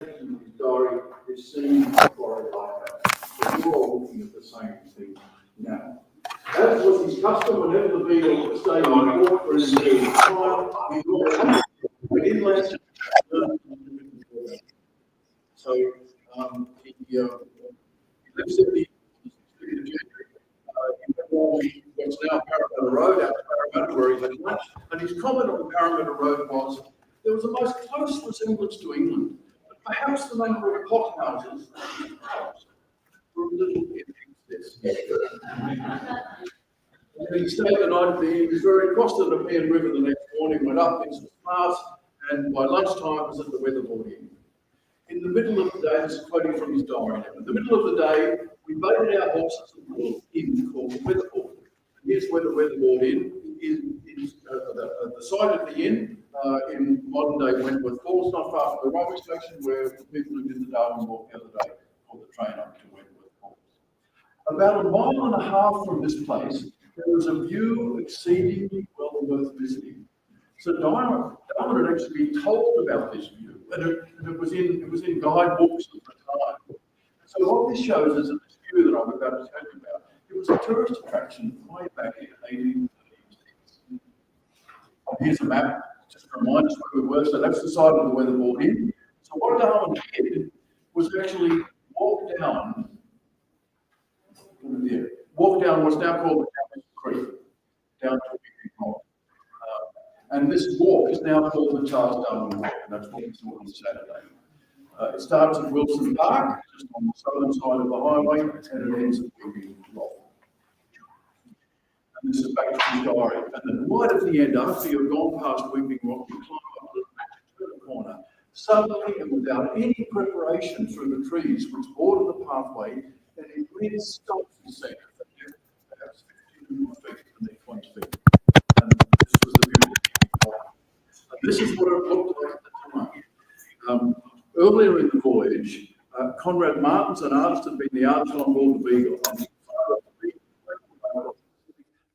in his diary is seen for a lifetime. So you're all looking at the same thing now. As was his custom, whenever the beagle stayed in port for his trial, he went inland. So he lives at the what's now Parramatta Road, out Parramatta, where he had lunch. And his comment on the Parramatta Road was, there was a most close resemblance to England, but perhaps the number of hothouses were a little bit excess. And he stayed the night at the inn. He was very crossed the Nepean River the next morning, went up, things was fast, and by lunchtime was at the Weatherboard Inn. In the middle of the day, this is quoting from his diary, in the middle of the day, we baited our horses at the inn called the Weatherboard. Here's where the Weatherboard Inn is, the site of the inn in modern day Wentworth Falls, not far from the railway station where people who did the Darwin walk the other day called the train up to Wentworth Falls. About a mile and a half from this place, there was a view exceedingly well worth visiting. So Darwin had actually been told about this view, and it was in guidebooks at the time. So what this shows is that this view that I'm about to tell you about, it was a tourist attraction way back in 1836. Here's a map, just to remind us where we were. So that's the side of the Weatherboard Inn. So what Darwin did was actually walk down what's now called the Campbell Creek, down to Whitby Rock. And this walk is now called the Charles Darwin Walk, and that's what we saw on Saturday. It starts at Wilson Park, just on the southern side of the highway, and it ends at Whitby Rock. And this is back to his diary. And then right at the end, after you've gone past Whitby Rock, you climb up a little bit, turn the corner. Suddenly, and without any preparation through the trees which border the pathway, and it really stops the centre for perhaps 15 feet beneath one's feet. And this was the beauty. And this is what it looked like at the time. Earlier in the voyage, Conrad Martins, an artist, had been the artist on board the Beagle.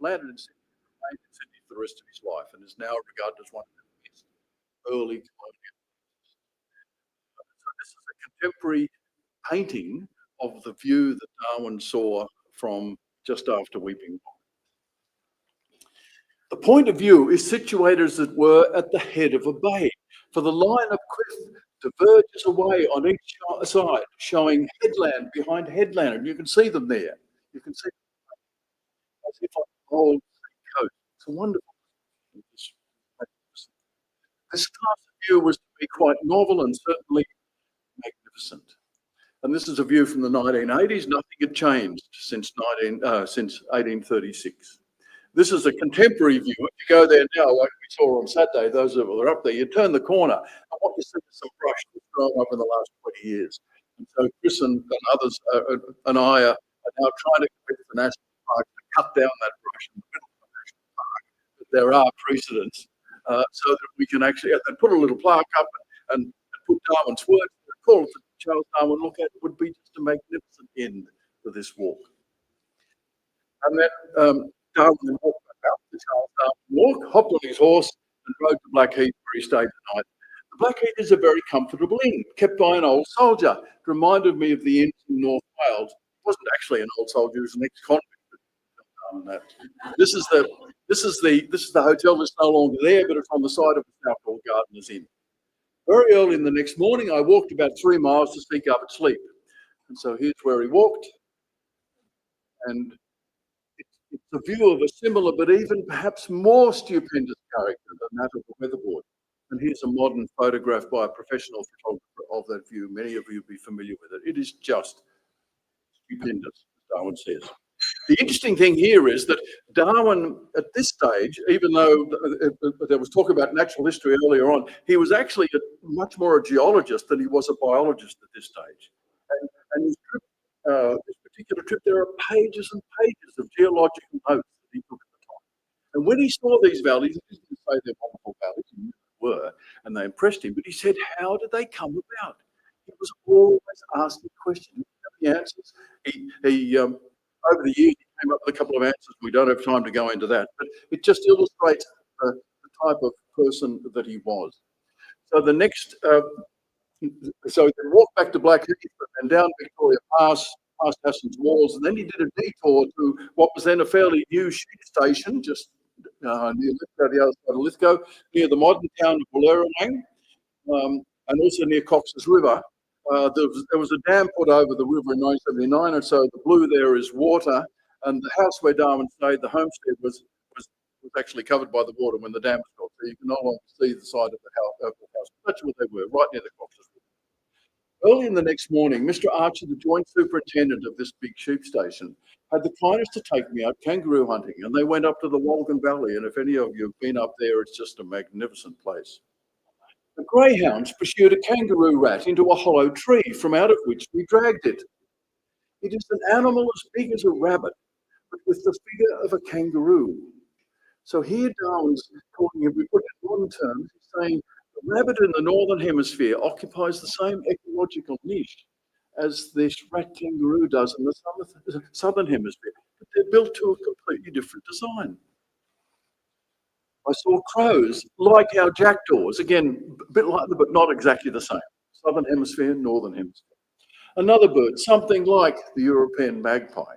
Landed in Sydney for the rest of his life and is now regarded as one of the best early colonial artists. So this is a contemporary painting of the view that Darwin saw from just after Weeping Rock. The point of view is situated, as it were, at the head of a bay, for the line of cliff diverges away on each side, showing headland behind headland, and you can see them there. You can see them as if on the whole coast. It's a wonderful. This class of view was to be quite novel and certainly magnificent. And this is a view from the 1980s. Nothing had changed since 1836. This is a contemporary view. If you go there now, like we saw on Saturday, those that are up there, you turn the corner, and what you see is some brush that's grown up in the last 20 years. And so Chris and others and I are now trying to convince the National Park to cut down that brush in the middle of the National Park. But there are precedents so that we can actually put a little plaque up and put Darwin's work, call it the Charles Darwin Look At. It would be just a magnificent end to this walk. And then Darwin walked back up the Charles Darwin Walk, hopped on his horse, and rode to Blackheath, where he stayed the night. The Blackheath is a very comfortable inn, kept by an old soldier. It reminded me of the inns in North Wales. It wasn't actually an old soldier; it was an ex-convict. This is the hotel that's no longer there, but it's on the side of the now called Gardeners Inn. Very early in the next morning, I walked about 3 miles to seek out sleep, and so here's where he walked, and it's a view of a similar but even perhaps more stupendous character than that of the Weatherboard. And here's a modern photograph by a professional photographer of that view. Many of you will be familiar with it. It is just stupendous, as Darwin says. The interesting thing here is that Darwin, at this stage, even though there was talk about natural history earlier on, he was actually much more a geologist than he was a biologist at this stage. And his particular trip, there are pages and pages of geological notes that he took at the time. And when he saw these valleys, he didn't say they're wonderful valleys, and they were, and they impressed him, but he said, how did they come about? He was always asking questions, he didn't have the answers. Over the years, he came up with a couple of answers. We don't have time to go into that, but it just illustrates the type of person that he was. So the next So he walked back to Blackheath and down Victoria Pass, past Hasson's Walls, and then he did a detour to what was then a fairly new sheep station, just near Lithgow, the other side of Lithgow, near the modern town of Wallerawang, and also near Cox's River. There was a dam put over the river in 1979, and so the blue there is water. And the house where Darwin stayed, the homestead, was actually covered by the water when the dam was built. So you can no longer see the side of the house. That's where they were, right near the Cox's River. Early in the next morning, Mr. Archer, the joint superintendent of this big sheep station, had the kindness to take me out kangaroo hunting, and they went up to the Walgan Valley. And if any of you have been up there, it's just a magnificent place. The greyhounds pursued a kangaroo rat into a hollow tree, from out of which we dragged it. It is an animal as big as a rabbit, but with the figure of a kangaroo. So here Darwin's talking, if we put it in modern terms, he's saying the rabbit in the northern hemisphere occupies the same ecological niche as this rat kangaroo does in the southern hemisphere, but they're built to a completely different design. I saw crows, like our jackdaws, again, a bit like them, but not exactly the same. Southern hemisphere, northern hemisphere. Another bird, something like the European magpie.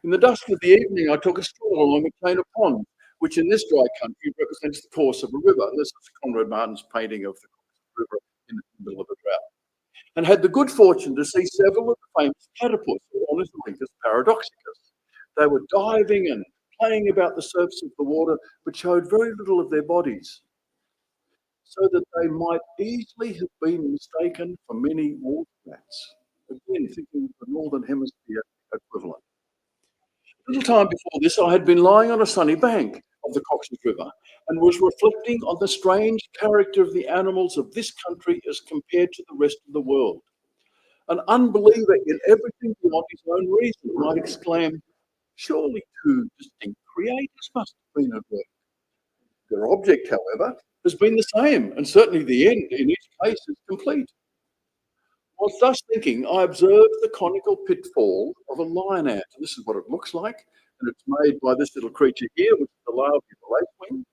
In the dusk of the evening, I took a stroll along a chain of ponds, which in this dry country represents the course of a river. This is Conrad Martin's painting of the river in the middle of a drought. And had the good fortune to see several of the famous platypus, Ornithorhynchus paradoxicus. They were diving and playing about the surface of the water, but showed very little of their bodies, so that they might easily have been mistaken for many water rats. Again, thinking of the Northern Hemisphere equivalent. A little time before this, I had been lying on a sunny bank of the Cox's River and was reflecting on the strange character of the animals of this country as compared to the rest of the world. An unbeliever in everything beyond his own reason might exclaim, surely two distinct creators must have been at work. Their object, however, has been the same, and certainly the end in each case is complete. Whilst thus thinking, I observed the conical pitfall of a lion ant. And this is what it looks like, and it's made by this little creature here, which is the larva of the lacewing.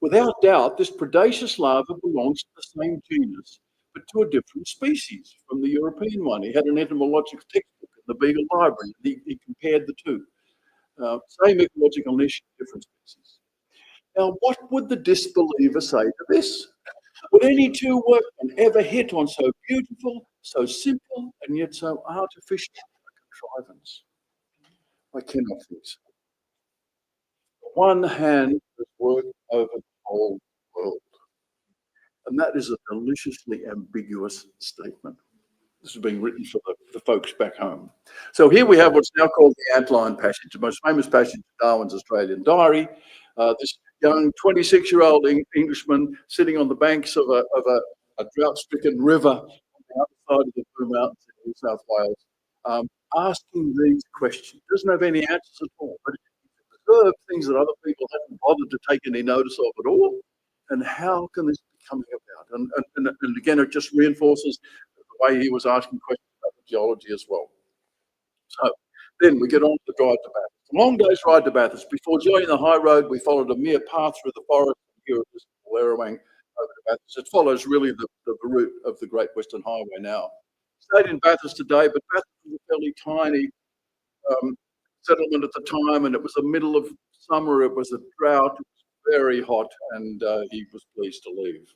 Without doubt, this predaceous larva belongs to the same genus, but to a different species from the European one. He had an entomological textbook in the Beagle Library. He compared the two. Same ecological niche, different species. Now, what would the disbeliever say to this? Would any two workmen ever hit on so beautiful, so simple, and yet so artificial a contrivance? I cannot think so. One hand has worked over the whole world. And that is a deliciously ambiguous statement. This is being written for the folks back home. So here we have what's now called the Antline Passage, the most famous passage of Darwin's Australian diary. This young 26-year-old Englishman sitting on the banks of a drought-stricken river on the other side of the Blue Mountains in New South Wales, asking these questions. Doesn't have any answers at all, but he observed things that other people hadn't bothered to take any notice of at all. And how can this be coming about? And again, it just reinforces the way he was asking questions about the geology as well. So then we get on to the drive to Bathurst. A long day's ride to Bathurst. Before joining the high road, we followed a mere path through the forest here at this Wallerawang over to Bathurst. It follows really the route of the Great Western Highway now. Stayed in Bathurst today, but Bathurst was a fairly tiny settlement at the time, and it was the middle of summer. It was a drought. It was very hot, and he was pleased to leave.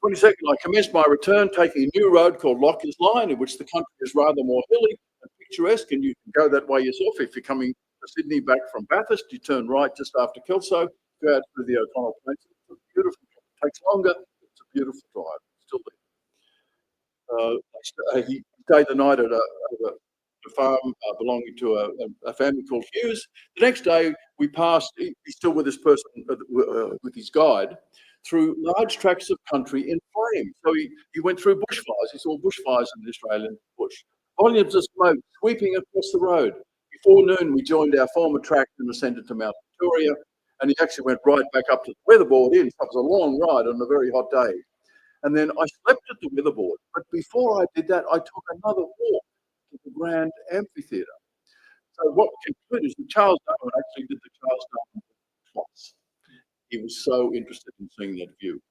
22nd, I commenced my return, taking a new road called Lockers Line, in which the country is rather more hilly and picturesque, and you can go that way yourself. If you're coming to Sydney back from Bathurst, you turn right just after Kelso, go out through the O'Connell Plains. It's a beautiful, it takes longer, it's a beautiful drive, still there. He stayed the night at a farm belonging to a family called Hughes. The next day, we passed, he's still with this person, with his guide, through large tracts of country in flames. So he went through bushfires. He saw bushfires in the Australian bush. Volumes of smoke sweeping across the road. Before noon, we joined our former track and ascended to Mount Victoria. And he actually went right back up to the weatherboard inn. So it was a long ride on a very hot day. And then I slept at the weatherboard. But before I did that, I took another walk to the Grand Amphitheatre. So what we concluded is that Charles Darwin actually did the Charles Darwin twice. He was so interested in seeing that view.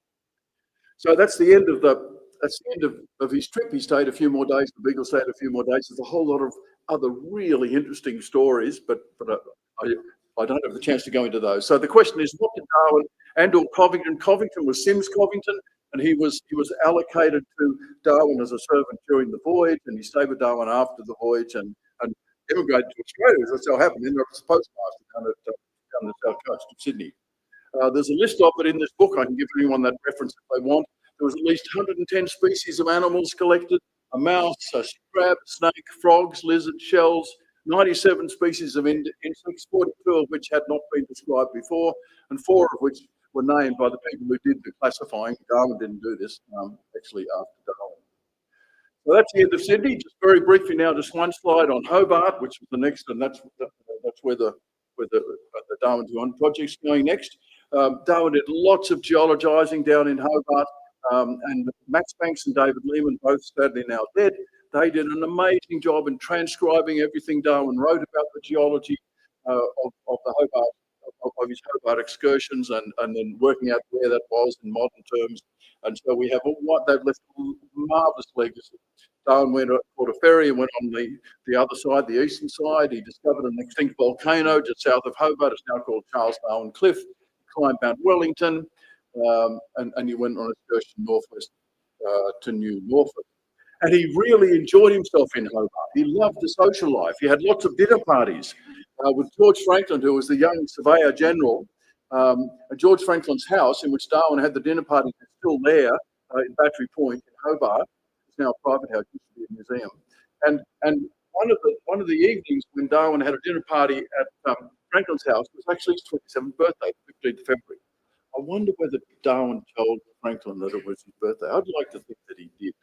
So that's the end of the that's the end of his trip. He stayed a few more days. The Beagle stayed a few more days. There's a whole lot of other really interesting stories, but I don't have the chance to go into those. So the question is, what did Darwin and/or Covington? Covington was Sims Covington, and he was allocated to Darwin as a servant during the voyage, and he stayed with Darwin after the voyage and immigrated to Australia. That's how it happened. Ended up as a postmaster down the south coast of Sydney. There's a list of it in this book. I can give anyone that reference if they want. There was at least 110 species of animals collected: a mouse, a crab, snake, frogs, lizards, shells, 97 species of insects, 42 of which had not been described before, and 4 of which were named by the people who did the classifying. Darwin didn't do this, actually, after Darwin. So that's the end of Sydney. Just very briefly now, just one slide on Hobart, which was the next, and that's where the Darwin200 project's going next. Darwin did lots of geologising down in Hobart, and Max Banks and David Lehman, both sadly now dead, they did an amazing job in transcribing everything Darwin wrote about the geology of the Hobart, of his Hobart excursions, and then working out where that was in modern terms. And so we have they've left a marvellous legacy. Darwin went caught a ferry and went on the other side, the eastern side. He discovered an extinct volcano just south of Hobart. It's now called Charles Darwin Cliff. Climbed Mount Wellington, and he went on an excursion northwest to New Norfolk. And he really enjoyed himself in Hobart. He loved the social life. He had lots of dinner parties with George Franklin, who was the young Surveyor General. At George Franklin's house, in which Darwin had the dinner party, is still there in Battery Point in Hobart. It's now a private house, used to be a museum. And one of the evenings when Darwin had a dinner party at Franklin's house was actually his 27th birthday, 15th of February. I wonder whether Darwin told Franklin that it was his birthday. I'd like to think that he did.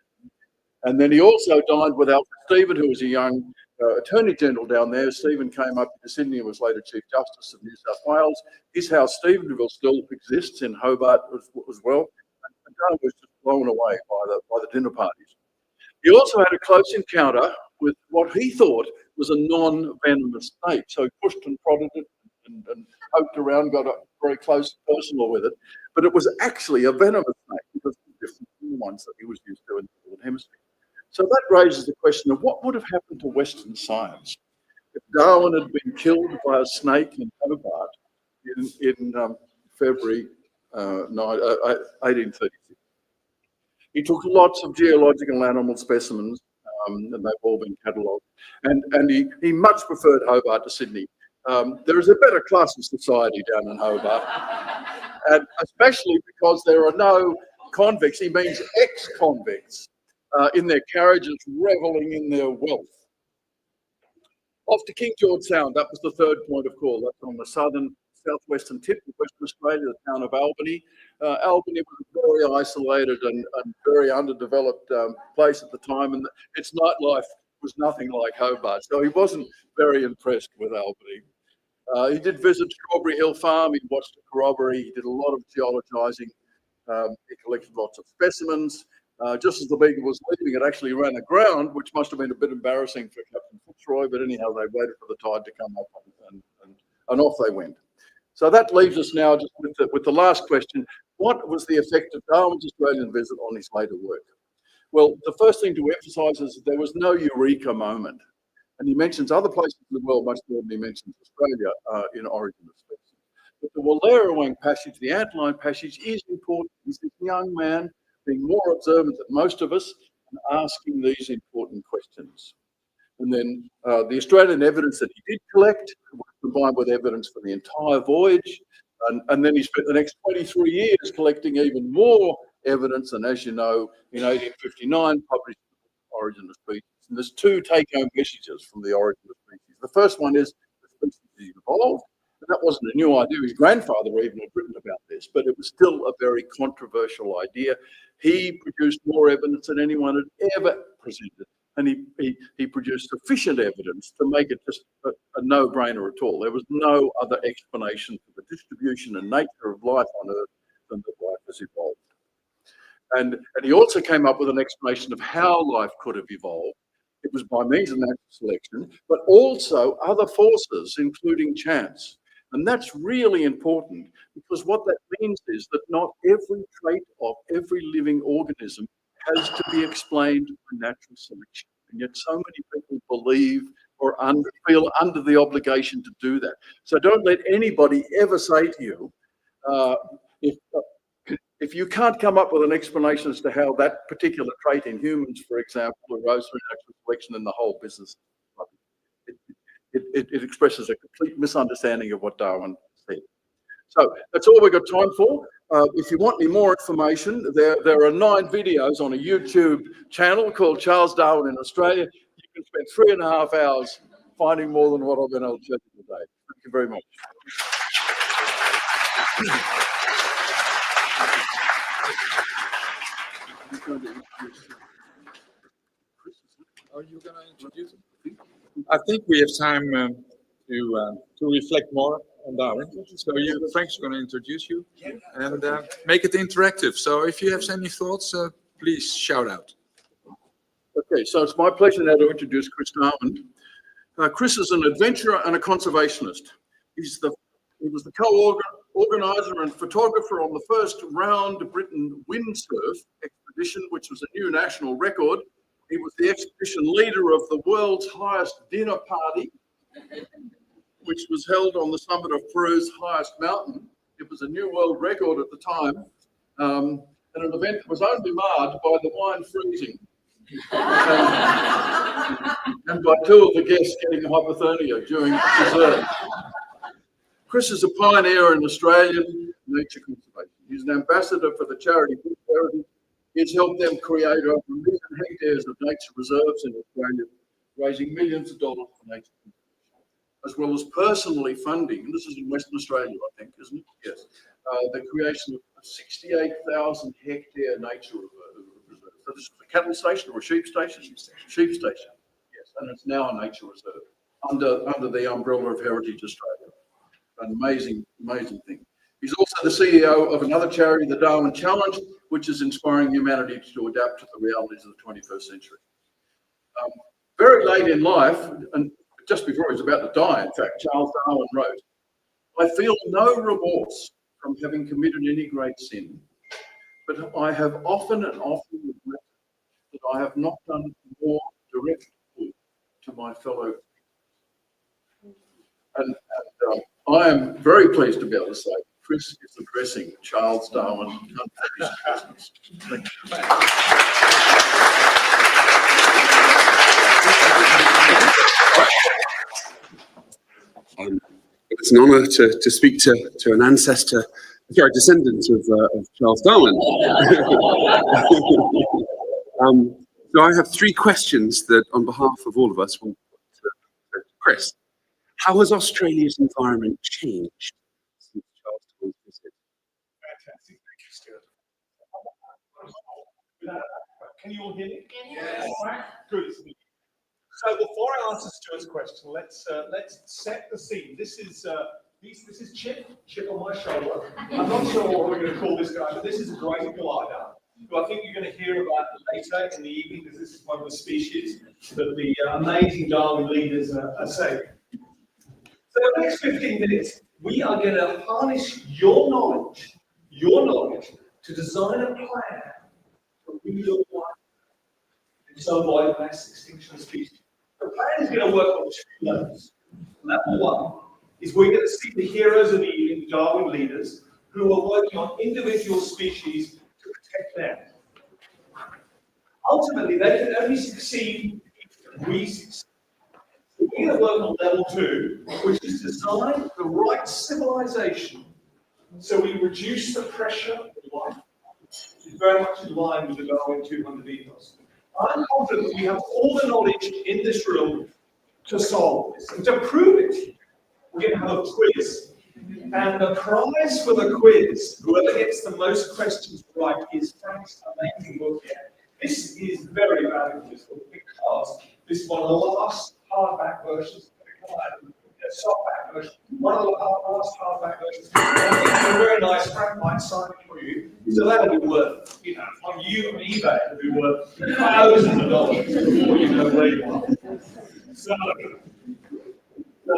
And then he also dined with Alfred Stephen, who was a young Attorney General down there. Stephen came up to Sydney and was later Chief Justice of New South Wales. His house, Stephenville, still exists in Hobart as well. And Darwin was just blown away by the dinner parties. He also had a close encounter with what he thought was a non-venomous snake. So he pushed and prodded it and poked around, got up very close and personal with it. But it was actually a venomous snake because it was different from the ones that he was used to in the Northern Hemisphere. So that raises the question of what would have happened to Western science if Darwin had been killed by a snake in Hobart in February 1836. He took lots of geological animal specimens, and they've all been catalogued. And he much preferred Hobart to Sydney. There is a better class of society down in Hobart, and especially because there are no convicts, he means ex-convicts, in their carriages revelling in their wealth. Off to King George Sound, that was the third point of call. That's on the southwestern tip of Western Australia, the town of Albany. Albany was a very isolated and very underdeveloped place at the time, and its nightlife was nothing like Hobart, so he wasn't very impressed with Albany. He did visit Strawberry Hill Farm, he watched the corroboree, he did a lot of geologising, he collected lots of specimens. Just as the Beagle was leaving, it actually ran aground, which must have been a bit embarrassing for Captain Fitzroy, but anyhow, they waited for the tide to come up and off they went. So that leaves us now just with the last question. What was the effect of Darwin's Australian visit on his later work? Well, the first thing to emphasise is that there was no eureka moment. And he mentions other places in the world, much more than he mentions Australia in Origin of Species. But the Wallerawang passage, the Antline passage, is important. He's this young man being more observant than most of us and asking these important questions. And then the Australian evidence that he did collect was combined with evidence for the entire voyage. And then he spent the next 23 years collecting even more evidence. And as you know, in 1859, published Origin of Species. And there's 2 take-home messages from the Origin of Species. The first one is the species evolved. And that wasn't a new idea. His grandfather even had written about this, but it was still a very controversial idea. He produced more evidence than anyone had ever presented. And he produced sufficient evidence to make it just a no-brainer at all. There was no other explanation for the distribution and nature of life on Earth than that life has evolved. And he also came up with an explanation of how life could have evolved. It was by means of natural selection, but also other forces, including chance. And that's really important because what that means is that not every trait of every living organism has to be explained by natural selection. And yet so many people believe or feel under the obligation to do that. So don't let anybody ever say to you, if you can't come up with an explanation as to how that particular trait in humans, for example, arose through natural selection, then the whole business, it expresses a complete misunderstanding of what Darwin said. So that's all we've got time for. If you want any more information, there are 9 videos on a YouTube channel called Charles Darwin in Australia. You can spend 3.5 hours finding more than what I've been able to tell you today. Thank you very much. Are you going to introduce him? I think we have time to reflect more on Darwin. So Frank's going to introduce you and make it interactive. So if you have any thoughts, please shout out. Okay, so it's my pleasure now to introduce Chris Darwin. Chris is an adventurer and a conservationist. He was the co-organizer and photographer on the first Round Britain windsurf expedition, which was a new national record. He was the expedition leader of the world's highest dinner party, which was held on the summit of Peru's highest mountain. It was a new world record at the time, and an event that was only marred by the wine freezing and by 2 of the guests getting hypothermia during dessert. Chris is a pioneer in Australian nature conservation. He's an ambassador for the charity Bush Heritage. He's helped them create over 1 million hectares of nature reserves in Australia, raising millions of dollars for nature conservation, as well as personally funding, and this is in Western Australia, I think, isn't it? Yes. The creation of a 68,000 hectare nature reserve. So this is a cattle station or a sheep station? Sheep station, yes. And it's now a nature reserve under the umbrella of Heritage Australia. An amazing, amazing thing. He's also the CEO of another charity, the Darwin200, which is inspiring humanity to adapt to the realities of the 21st century. Very late in life, and just before he was about to die, in fact, Charles Darwin wrote, "I feel no remorse from having committed any great sin, but I have often and often regretted that I have not done more direct good to my fellow people." And I am very pleased to be able to say Chris is addressing Charles Darwin business. Thank you. It's an honour to speak to an ancestor, sorry, descendant of Charles Darwin. So I have 3 questions that, on behalf of all of us, we'll put to Chris. How has Australia's environment changed since Charles Darwin's visit? Fantastic, thank you, Stuart. Can you all hear me? Yes. Good. So before I answer Stuart's question, let's set the scene. This is Chip on my shoulder. I'm not sure what we're going to call this guy, but this is a great glider, who I think you're going to hear about later in the evening, because this is one of the species that the amazing Darwin leaders are saving. So the next 15 minutes, we are going to harness your knowledge to design a plan for real life in some way mass extinction species. The plan is going to work on 2 levels. Level 1 is we're going to see the heroes of the evening, the Darwin leaders, who are working on individual species to protect them. Ultimately, they can only succeed if we succeed. We're going to work on level 2, which is design the right civilization so we reduce the pressure of life. It's very much in line with the Darwin200 ethos. I'm confident that we have all the knowledge in this room to solve this. And to prove it, we're going to have a quiz. And the prize for the quiz, whoever gets the most questions right, is Frank's amazing book here. This is very valuable, this book, because this is one of the last hardback versions, softback version, one of the last hardback versions. A very nice Frank might sign it for you, so that'll be worth, on eBay, it'll be worth thousands of dollars before you know where you are. So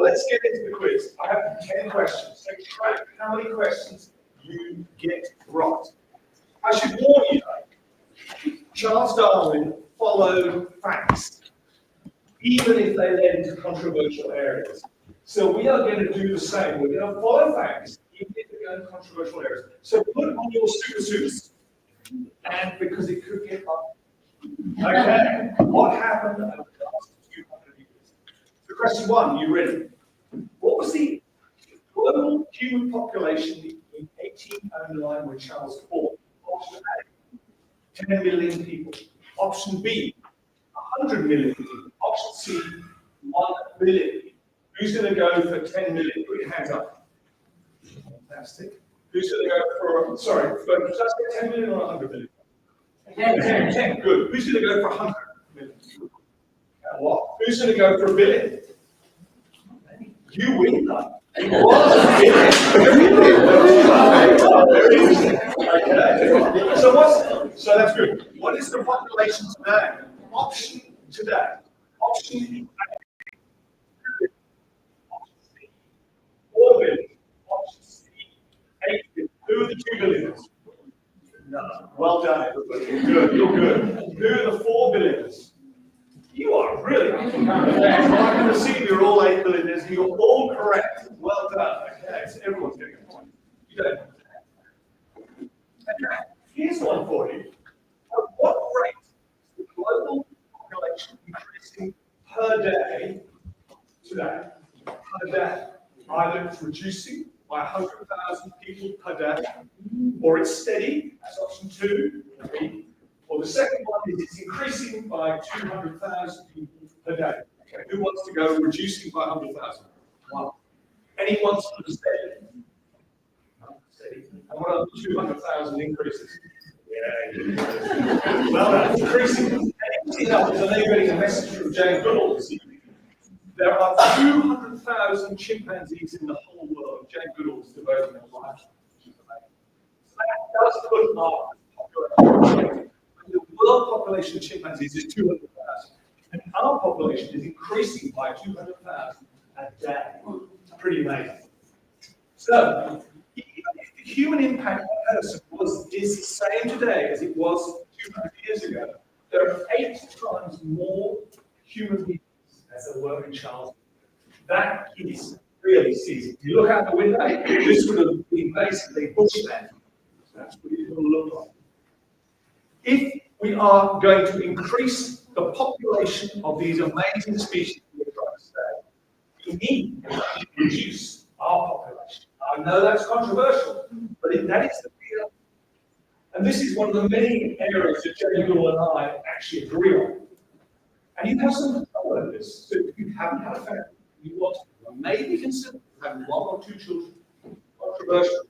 let's get into the quiz. I have 10 questions. So track how many questions you get right. I should warn you, though, Charles Darwin followed facts, even if they led into controversial areas. So we are going to do the same. We're going to follow facts, even if they go into controversial areas. So put on your super suits, and because it could get up. Okay, what happened over the last 200 years? So question one, you ready? What was the global human population in 1809 when Charles was born? Option A, 10 million people. Option B, 100 million people. Option C, 1 billion. Who's going to go for 10 million? Put your hands up. Fantastic. Who's going to go for, sorry, but did I say 10 million or 100 million? 10, good. Who's going to go for 100 million? What? Who's going to go for 1 billion? You win that. Okay. So that's good. What is the population today? Option today. Option A. Option C, 4 billion. Option C, 8 billion. Who are the 2 billions? No. Well done, everybody. Good. You're good. Who are the 4 billions? You are really making I can see you're all 8 billionaires. You're all correct. Well done. Okay, so everyone's getting a point. You don't. Okay, here's one for you. At what rate is the global population increasing per day today? Per day. Either it's reducing by 100,000 people per day, or it's steady, as option 2, or the second one is it's increasing by 200,000 people per day. Okay, who wants to go reducing by 100,000? One. Anyone sort of steady? No, steady. And what are the 200,000 increases? Yeah. Well, that's increasing. And you know, there's anybody a message from Jane Goodall this evening. There are 200,000 chimpanzees in the whole world. Jane Goodall is devoting her life to that. So that does put our population. The world population of chimpanzees is 200,000, and our population is increasing by 200,000 a day. It's pretty amazing. So, even if the human impact on Earth is the same today as it was 200 years ago, there are 8 times more human beings as there were in Charles. That is really seizing. If you look out the window, this would have been basically bushland. That's what it will look like. If we are going to increase the population of these amazing species we're trying to save, we need to reduce our population. I know that's controversial, but that is the real. And this is one of the many areas that Jane Goodall and I actually agree on. And you have some control over this. So if you haven't had a family, you want to maybe consider having 1 or 2 children. Controversial.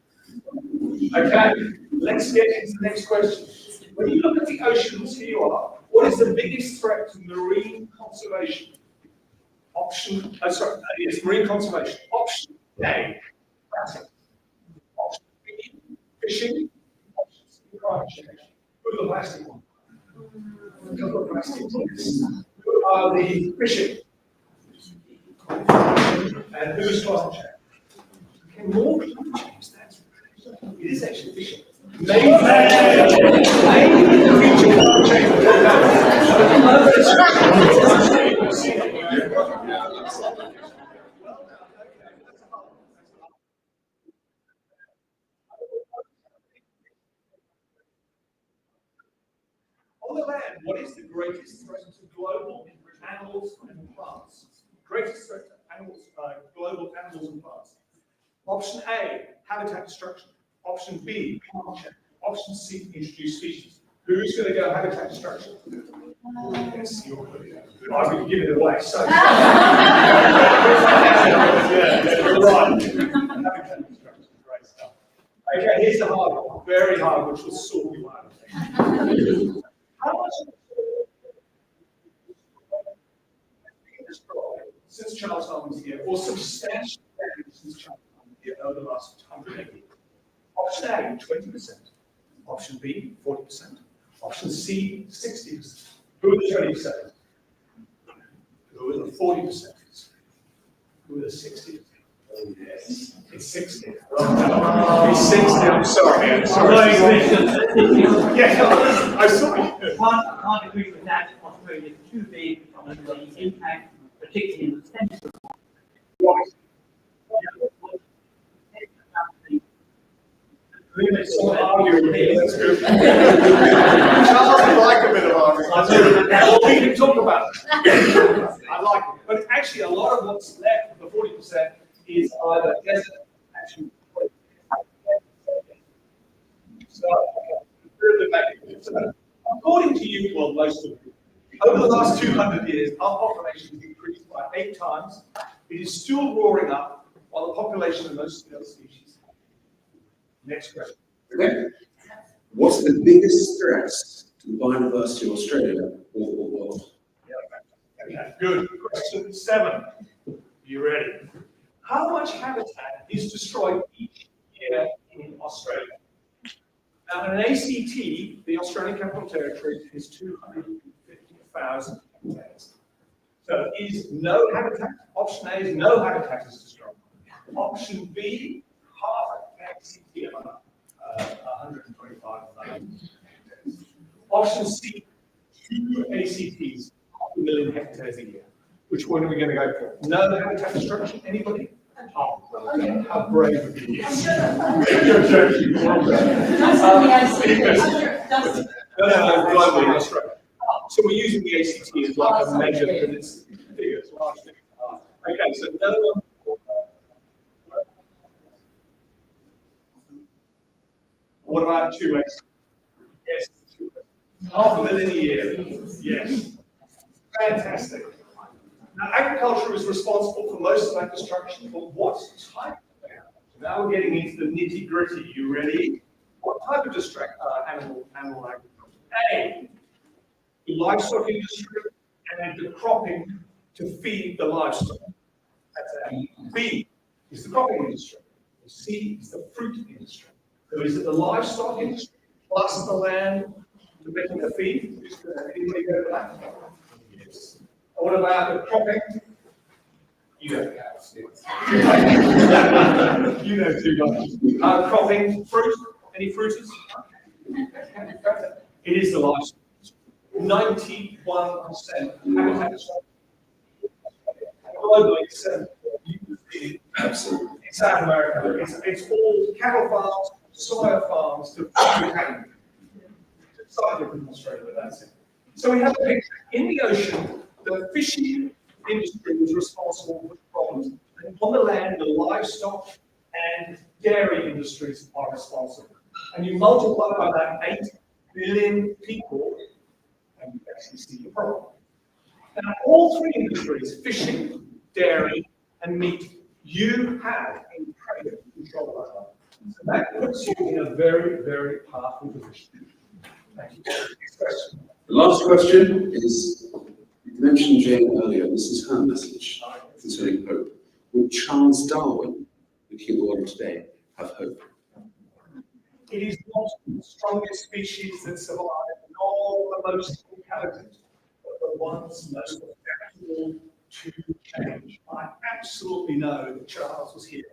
Okay, let's get into the next question. When you look at the oceans, here you are, what is the biggest threat to marine conservation? It's marine conservation. Option A, plastic. Option B, fishing. Option C, climate change. Who are the plastic one? A couple of plastic ones. Who are the fishing? And who's climate change? Okay, more climate change, that's right. It is actually fishing. Maybe in the future climate change will come On the land, what is the greatest threat to global animals and plants? Greatest threat to animals, global animals and plants. Option A, habitat destruction. Option B, climate change. Option C, introduced species. Who's going to go habitat destruction? Yes, you're good. I would give it away. So, you're right. Habitat destruction, great stuff. Okay, here's the hard one, very hard, which will sort you out. How much since Charles Darwin was here, or substantial damage since Charles Darwin was here over the last 100 years? Option A, 20%. Option B, 40%. Option C, 60%. Who are the 20%? Who are the 40%? Who are the 60%? Yes, it's 60. It's 60, I'm sorry. I'm sorry. Yeah, I saw you. Can't agree with that. Australia is too big from the impact, particularly in the central. Limits on arguing here, that's good. Charles would like a bit of arguing. Well, we can talk about it. I like it. But actually, a lot of what's left of the 40% is either desert, actually. So, according to you, well, most of you, over the last 200 years, our population has increased by 8 times. It is still roaring up, while the population of most of the other species. Next question. Okay. What's the biggest threat to the biodiversity of Australia or world? Okay, good. Question 7. You ready? How much habitat is destroyed each year in Australia? Now, in an ACT, the Australian Capital Territory is 250,000 hectares. So is no habitat. Option A is no habitat is destroyed. Option B, half ACT, 125,000 hectares. Option C, 2 ACTs, 500,000 hectares a year. Which one are we going to go for? No habitat destruction? Anybody? Oh, well, how brave of you. You're joking. No, globally, that's right. So we're using the ACT as like a measure that it's bigger, it's large. Okay, so no one. What about 2 ACTs? Yes, 2. 500,000 a year. Yes. Fantastic. Now, agriculture is responsible for most of that destruction, but what type of agriculture? Now we're getting into the nitty-gritty. You ready? What type of animal agriculture? A, the livestock industry and the cropping to feed the livestock. That's A. B is the cropping industry. C is the fruit industry. So is it the livestock industry plus the land to making the feed? Anybody go for that? Yes. What about the cropping? You don't have You know too much. Cropping, fruit, any fruiters? It is the livestock. 91% habitat destruction. Globally, it's Absolutely. in South America. It's all cattle farms, soya farms to food cattle. It's slightly different in Australia, but that's it. So we have a picture. In the ocean, the fishing industry was responsible for the problems. And on the land, the livestock and dairy industries are responsible. And you multiply by that 8 billion people, and you actually see the problem. Now, all 3 industries, fishing, dairy, and meat, you have incredible control over. So that puts you in a very, very powerful position. Thank you. Next question. The last question is, you mentioned Jane earlier, this is her message concerning hope. Will Charles Darwin, looking at the world today, have hope? It is not the strongest species that survive, nor the most intelligent, but the ones most adaptable to change. I absolutely know that Charles was here.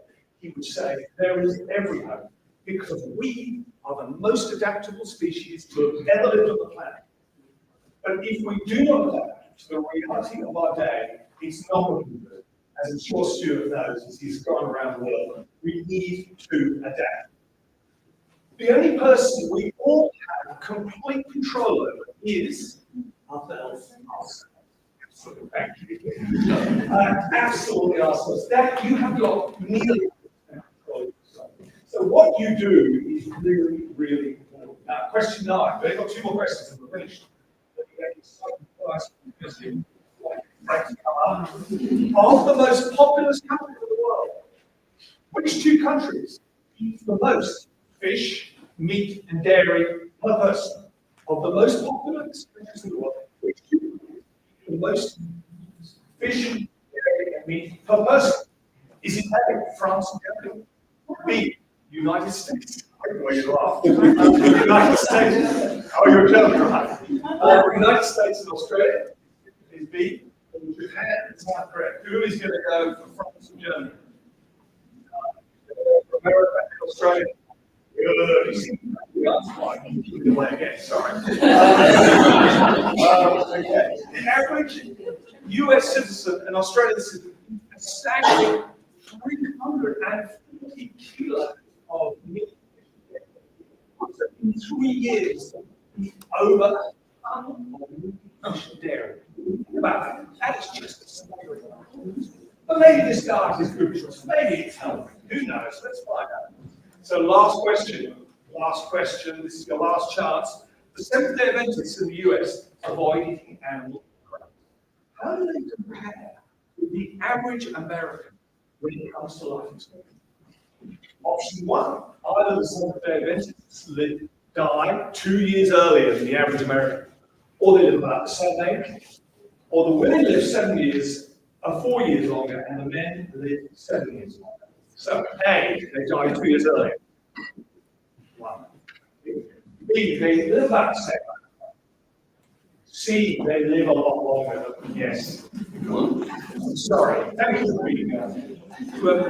He would say there is every hope because we are the most adaptable species to have ever lived on the planet. But if we do not adapt to the reality of our day, it's not looking good. As I'm sure Stuart knows, as he's gone around the world, we need to adapt. The only person we all have complete control over is ourselves. Absolutely, thank you. Absolutely ourselves. That you have got nearly control. So what you do is really, really important. Now, question 9. We've got 2 more questions and we're finished. Of the most populous countries in the world, which 2 countries eat the most fish, meat, and dairy per person? Of the most populous countries in the world, which 2 countries eat the most fish, dairy, and meat per person? Is it A, France and Germany? B, United States? Where you laugh. United States. Oh, you're German, right? United States and Australia is B. Japan is not correct. Who is going to go for France and Germany? America and Australia. Again, sorry. Okay. The average US citizen and Australian citizen a staggering 340 kilos of meat. In 3 years, over a ton of fish and dairy. About that is just staggering. But maybe this diet is good for us. Maybe it's healthy. Who knows? Let's find out. So last question. This is your last chance. The Seventh-day Adventists in the US avoid eating animal products. How do they compare with the average American when it comes to life expectancy? Option one, either the Seventh-day Adventists die 2 years earlier than the average American, or they live about the same age, or the women live 7 years, 4 years longer, and the men live 7 years longer. So A, they die 2 years earlier. One. B, they live about the same age. C, they live a lot longer. Yes. Sorry. Thank you for reading that.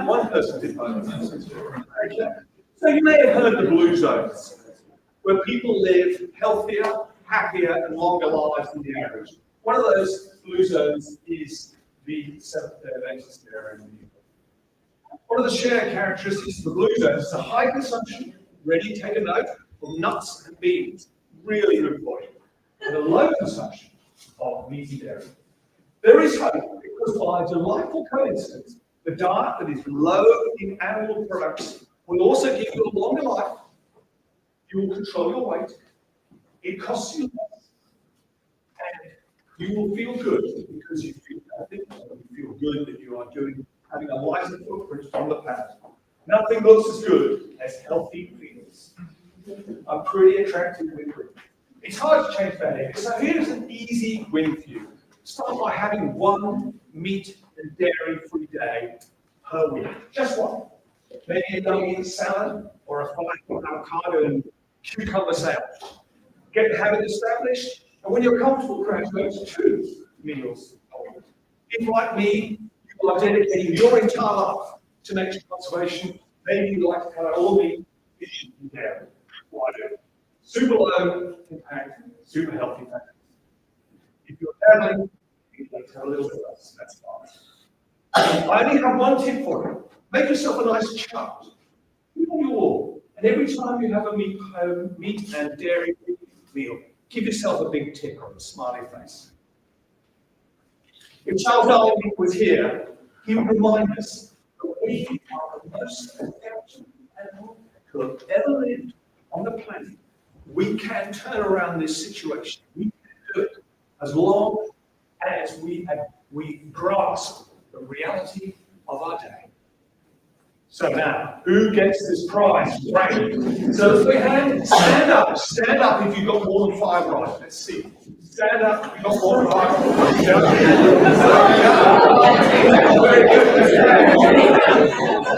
One person did vote. Okay. So you may have heard the blue zones, where people live healthier, happier, and longer lives than the average. One of those blue zones is the Seventh-day Adventist area in the UK. One of the shared characteristics of the blue zones is a high consumption, ready to take a note, of nuts and beans, really good for you, and a low consumption of meat and dairy. There is hope because by a delightful coincidence, the diet that is low in animal products will also give you a longer life. You will control your weight. It costs you less. And you will feel good because you feel healthy. You feel good that you are having a lighter footprint on the planet. Nothing looks as good as healthy meals. I'm pretty attractive with it. It's hard to change behavior. So here's an easy win for you. Start by having one meat and dairy-free day per week. Just one. Maybe a nugget salad or a falafel avocado and cucumber sandwich. Get the habit established, and when you're comfortable, perhaps go to 2 meals a week. If, like me, you are dedicating your entire life to nature conservation, maybe you'd like to cut out all meat, fish, and dairy. Why do? Super low impact, super healthy fats. If you're traveling, you can take a little bit less. That's fine. I only have one tip for you. Make yourself a nice chart. Put on your wall. And every time you have a meat and dairy meal, give yourself a big tick or a smiley face. If Charles Darwin was here, he would remind us that we are the most intelligent animal who have ever lived on the planet. We can turn around this situation. We can do it as long as we grasp the reality of our day. So now, who gets this prize? Right. So let's put your hand, stand up if you've got more than 5 right. Let's see. Stand up if you've got more than 5 right. Very good.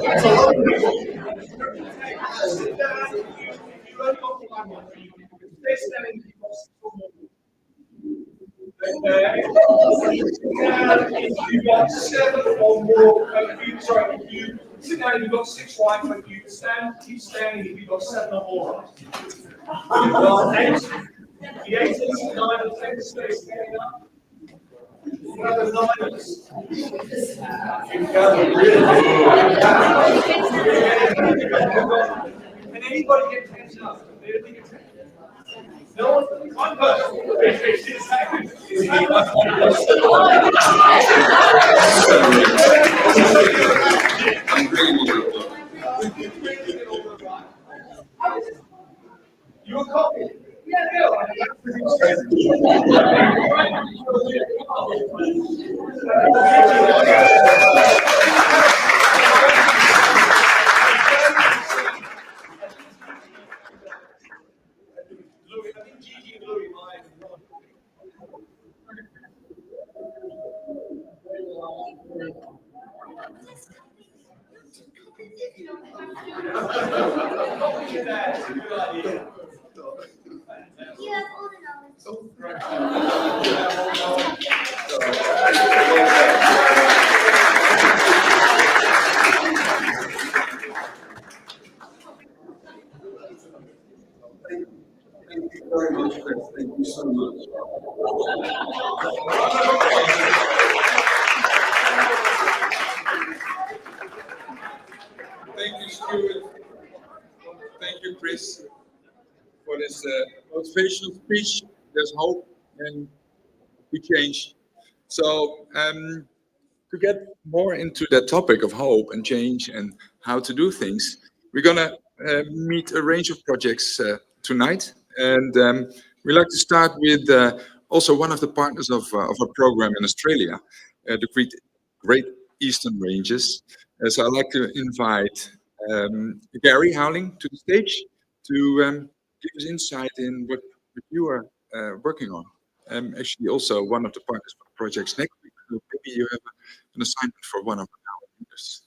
That's a lot of people. Sit down if you've only got 5 right. Stay standing if you've got 6 or more. If you've got 7 or more, if you sit down if you've got 6 right, but you keep standing if you've got 7 or more right. You've got 8, the 8 is 9 and 10 stay standing up. Another 9 is. And anybody get 10 up? No one person. You a copy? Yeah, Chris, for this motivational speech. There's hope and we change. So to get more into the topic of hope and change and how to do things, we're gonna meet a range of projects tonight, and we like to start with also one of the partners of a program in Australia, the Great Eastern Ranges. So I'd like to invite Gary Howling to the stage to give us insight in what you are working on. Actually, also one of the partners for the projects next week. So maybe you have an assignment for one of our leaders.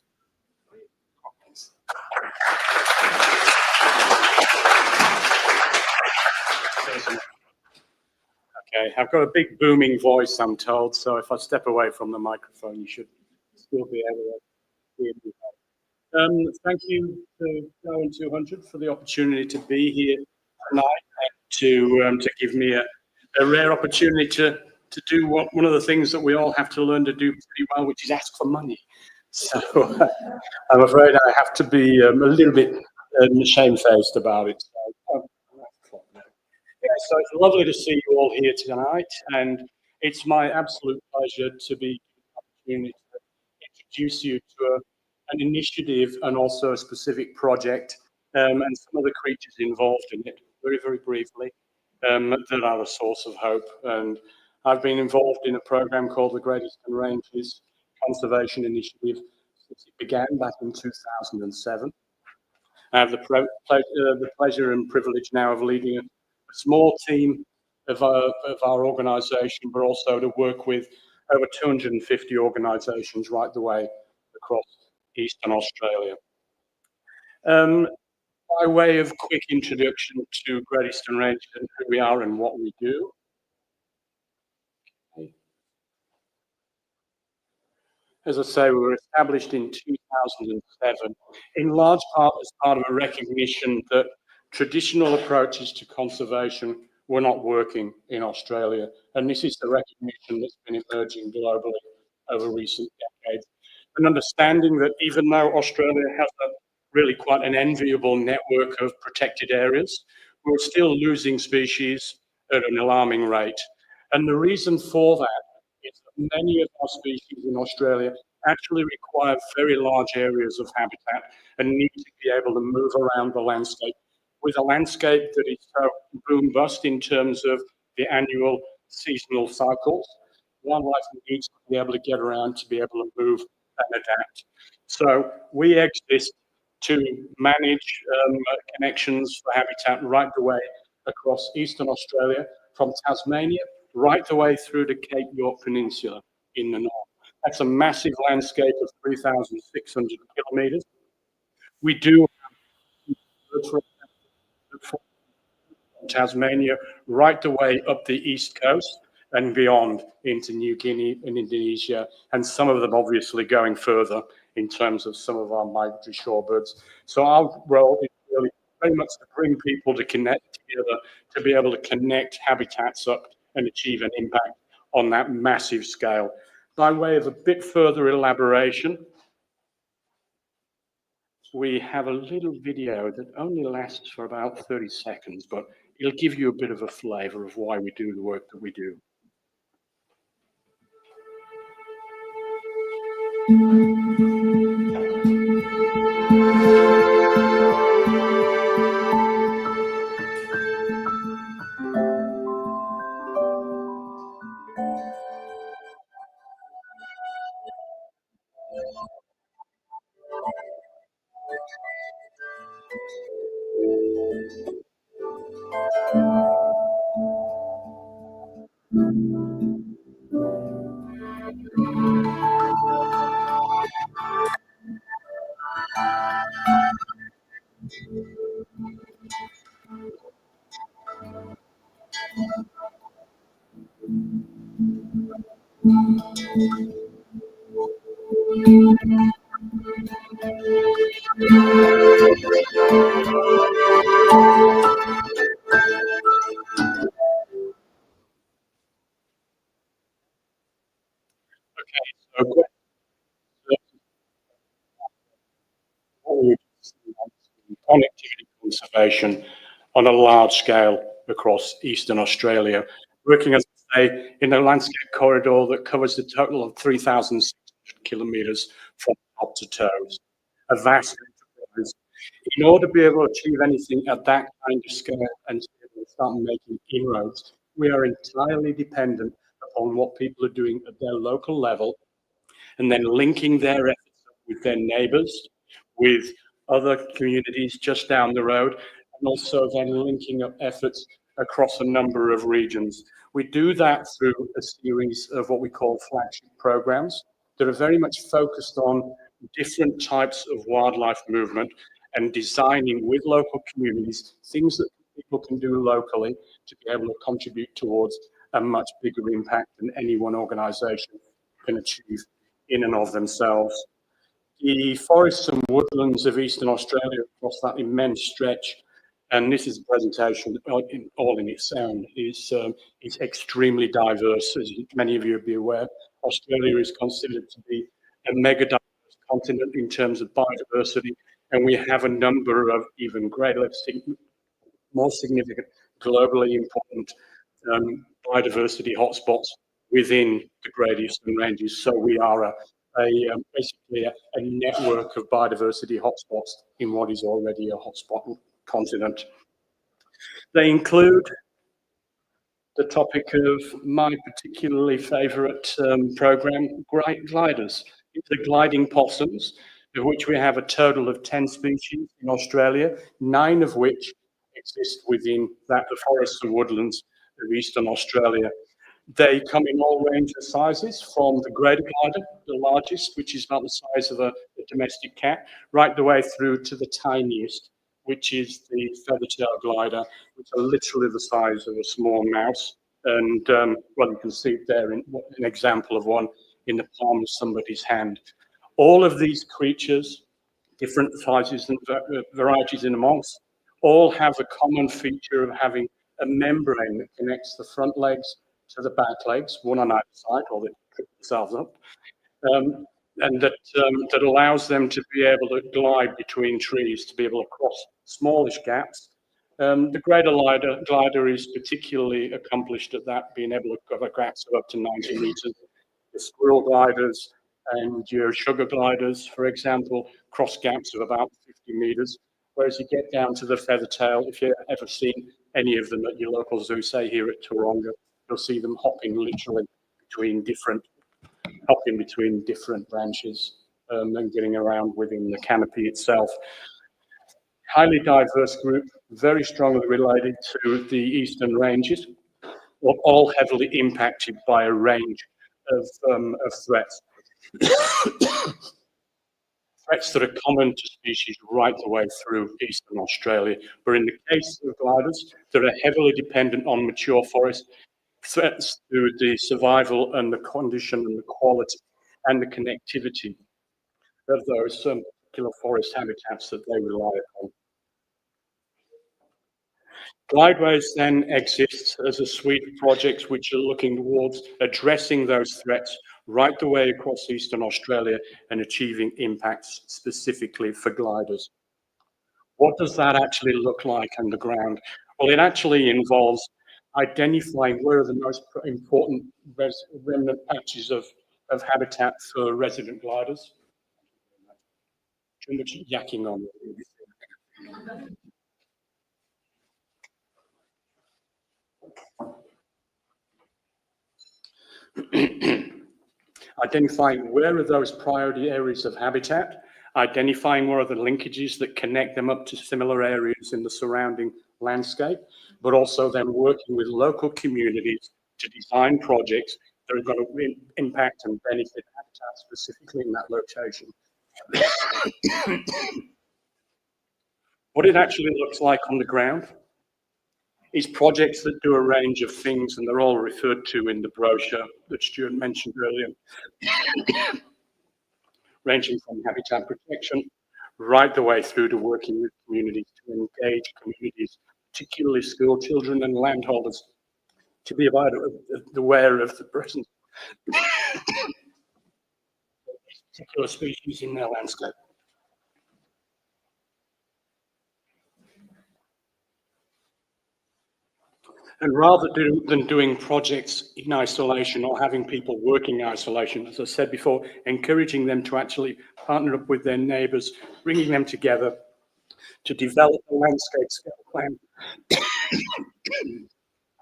Okay, I've got a big booming voice, I'm told, so if I step away from the microphone, you should still be able to hear me. Thank you to Darwin200 for the opportunity to be here tonight and to give me a rare opportunity to do one of the things that we all have to learn to do pretty well, which is ask for money. So I'm afraid I have to be a little bit shamefaced about it. Yeah, so it's lovely to see you all here tonight, and it's my absolute pleasure to be given the opportunity to introduce you to an initiative and also a specific project, and some of the creatures involved in it, very, very briefly, that are a source of hope. And I've been involved in a program called the Great Eastern Ranges Conservation Initiative since it began back in 2007. I have the pleasure and privilege now of leading a small team of our organisation, but also to work with over 250 organisations right the way across Eastern Australia. By way of quick introduction to Great Eastern Ranges and who we are and what we do. As I say, we were established in 2007, in large part as part of a recognition that traditional approaches to conservation were not working in Australia. And this is the recognition that's been emerging globally over recent decades. An understanding that even though Australia has really quite an enviable network of protected areas, we're still losing species at an alarming rate. And the reason for that is that many of our species in Australia actually require very large areas of habitat and need to be able to move around the landscape. With a landscape that is so boom bust in terms of the annual seasonal cycles, wildlife needs to be able to get around to be able to move and adapt. So we exist to manage connections for habitat right the way across Eastern Australia, from Tasmania right the way through to Cape York Peninsula in the north. That's a massive landscape of 3,600 kilometres. We do have from Tasmania right the way up the east coast and beyond into New Guinea and Indonesia, and some of them obviously going further in terms of some of our migratory shorebirds. So our role is really very much to bring people to connect together, to be able to connect habitats up and achieve an impact on that massive scale. By way of a bit further elaboration, we have a little video that only lasts for about 30 seconds, but it'll give you a bit of a flavour of why we do the work that we do. So connectivity conservation. conservation on a large scale across Eastern Australia, working, as I say, in a landscape corridor that covers a total of 3,600 kilometres from top to toes. A vast enterprise. In order to be able to achieve anything at that kind of scale and to be able to start making inroads, we are entirely dependent upon what people are doing at their local level, and then linking their efforts with their neighbours, with other communities just down the road, and also then linking up efforts across a number of regions. We do that through a series of what we call flagship programs that are very much focused on different types of wildlife movement and designing with local communities things that people can do locally to be able to contribute towards a much bigger impact than any one organisation can achieve in and of themselves. The forests and woodlands of Eastern Australia across that immense stretch, and this is a presentation all in its own, is extremely diverse, as many of you will be aware. Australia is considered to be a mega diverse continent in terms of biodiversity, and we have a number of even greater, more significant, globally important biodiversity hotspots within the Great Eastern Ranges. So we are basically a network of biodiversity hotspots in what is already a hotspot continent. They include the topic of my particularly favourite programme, gliders. The gliding possums, of which we have a total of 10 species in Australia, 9 of which exist within the forests and woodlands of Eastern Australia. They come in all range of sizes, from the greater glider, the largest, which is about the size of a domestic cat, right the way through to the tiniest, which is the feather-tail glider, which are literally the size of a small mouse. And well, you can see there an example of one in the palm of somebody's hand. All of these creatures, different sizes and varieties in amongst, all have a common feature of having a membrane that connects the front legs to the back legs, one on either side, or they trip themselves up, and that allows them to be able to glide between trees, to be able to cross smallish gaps. The greater glider is particularly accomplished at that, being able to cover gaps of up to 90 meters. The squirrel gliders and your sugar gliders, for example, cross gaps of about 50 meters. Whereas you get down to the feather tail, if you've ever seen any of them at your local zoo, say here at Taronga, you'll see them hopping literally between different branches and getting around within the canopy itself. Highly diverse group, very strongly related to the Eastern Ranges, all heavily impacted by a range of threats. Threats that are common to species right the way through Eastern Australia. But in the case of gliders, that are heavily dependent on mature forest, threats to the survival and the condition and the quality and the connectivity of those particular forest habitats that they rely upon. Glideways then exists as a suite of projects which are looking towards addressing those threats right the way across Eastern Australia and achieving impacts specifically for gliders. What does that actually look like on the ground? Well, it actually involves identifying where are the most important remnant patches of habitat for resident gliders. Too much yakking on identifying where are those priority areas of habitat, identifying where are the linkages that connect them up to similar areas in the surrounding landscape, but also then working with local communities to design projects that are going to impact and benefit habitat specifically in that location. What it actually looks like on the ground is projects that do a range of things, and they're all referred to in the brochure that Stuart mentioned earlier, ranging from habitat protection right the way through to working with communities to engage communities, particularly school children and landholders, to be aware of the presence of these particular species in their landscape. And rather than doing projects in isolation or having people working in isolation, as I said before, encouraging them to actually partner up with their neighbours, bringing them together to develop a landscape scale plan,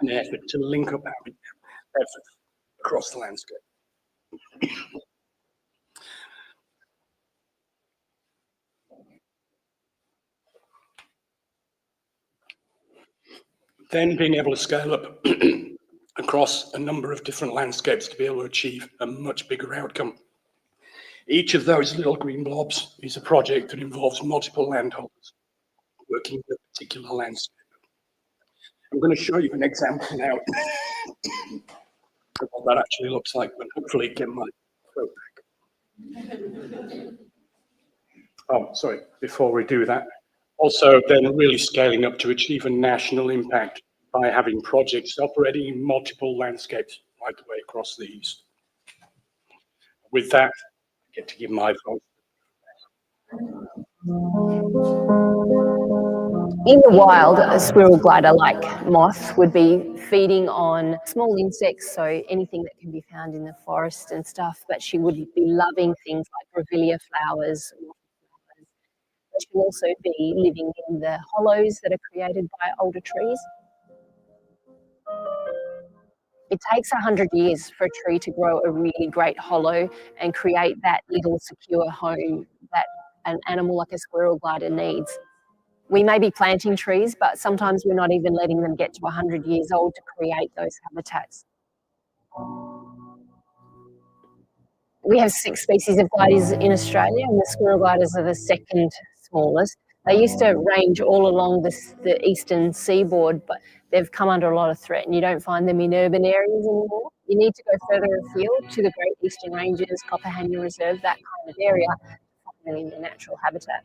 an effort to link up efforts across the landscape. Then being able to scale up across a number of different landscapes to be able to achieve a much bigger outcome. Each of those little green blobs is a project that involves multiple landholders working in a particular landscape. I'm going to show you an example now of what that actually looks like, but hopefully get my throat back. Oh, sorry, before we do that. Also, then really scaling up to achieve a national impact by having projects operating in multiple landscapes right the way across the east. With that, I get to give my vote. In the wild, a squirrel glider like moth would be feeding on small insects, so anything that can be found in the forest and stuff, but she would be loving things like grevillea flowers. She will also be living in the hollows that are created by older trees. It takes 100 years for a tree to grow a really great hollow and create that little secure home that an animal like a squirrel glider needs. We may be planting trees, but sometimes we're not even letting them get to 100 years old to create those habitats. We have 6 species of gliders in Australia, and the squirrel gliders are the second smallest. They used to range all along the eastern seaboard, but they've come under a lot of threat, and you don't find them in urban areas anymore. You need to go further afield to the Great Eastern Ranges, Copperhanger Reserve, that kind of area, to find them in their natural habitat.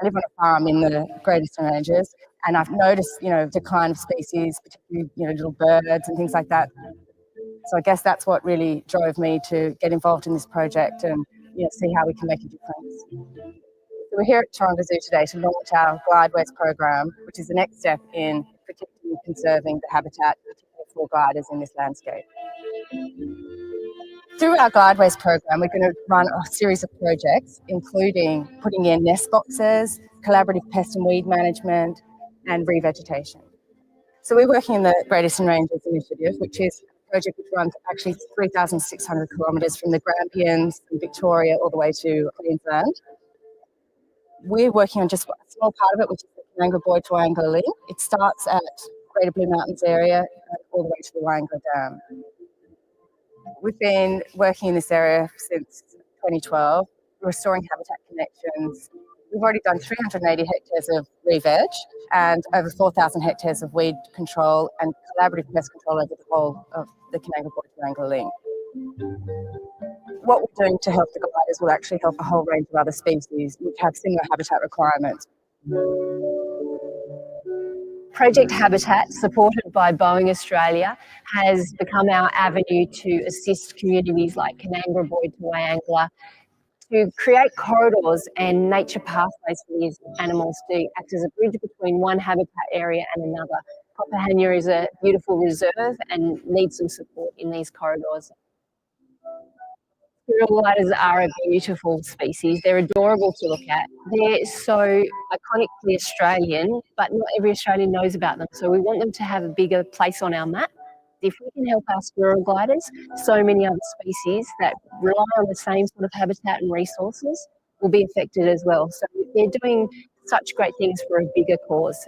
I live on a farm in the Great Eastern Ranges, and I've noticed, decline of species, particularly, little birds and things like that. So I guess that's what really drove me to get involved in this project and, see how we can make a difference. So we're here at Taronga Zoo today to launch our Glideways program, which is the next step in protecting and conserving the habitat, particularly for gliders in this landscape. Through our Glideways program, we're going to run a series of projects, including putting in nest boxes, collaborative pest and weed management, and revegetation. So we're working in the Great Eastern Ranges initiative, which is a project which runs actually 3,600 kilometres from the Grampians and Victoria all the way to Queensland. We're working on just a small part of it, which is the Canangara Boyd to Wangara link. It starts at Greater Blue Mountains area all the way to the Wangara Dam. We've been working in this area since 2012, restoring habitat connections. We've already done 380 hectares of re-veg and over 4,000 hectares of weed control and collaborative pest control over the whole of the Canangara Boyd to Wangara link. What we're doing to help the gliders will actually help a whole range of other species which have similar habitat requirements. Project Habitat, supported by Boeing Australia, has become our avenue to assist communities like Canangara Boyd to Wangara to create corridors and nature pathways for these animals to act as a bridge between one habitat area and another. Copperhanger is a beautiful reserve and needs some support in these corridors. Squirrel gliders are a beautiful species. They're adorable to look at. They're so iconically Australian, but not every Australian knows about them. So we want them to have a bigger place on our map. If we can help our squirrel gliders, so many other species that rely on the same sort of habitat and resources will be affected as well. So they're doing such great things for a bigger cause.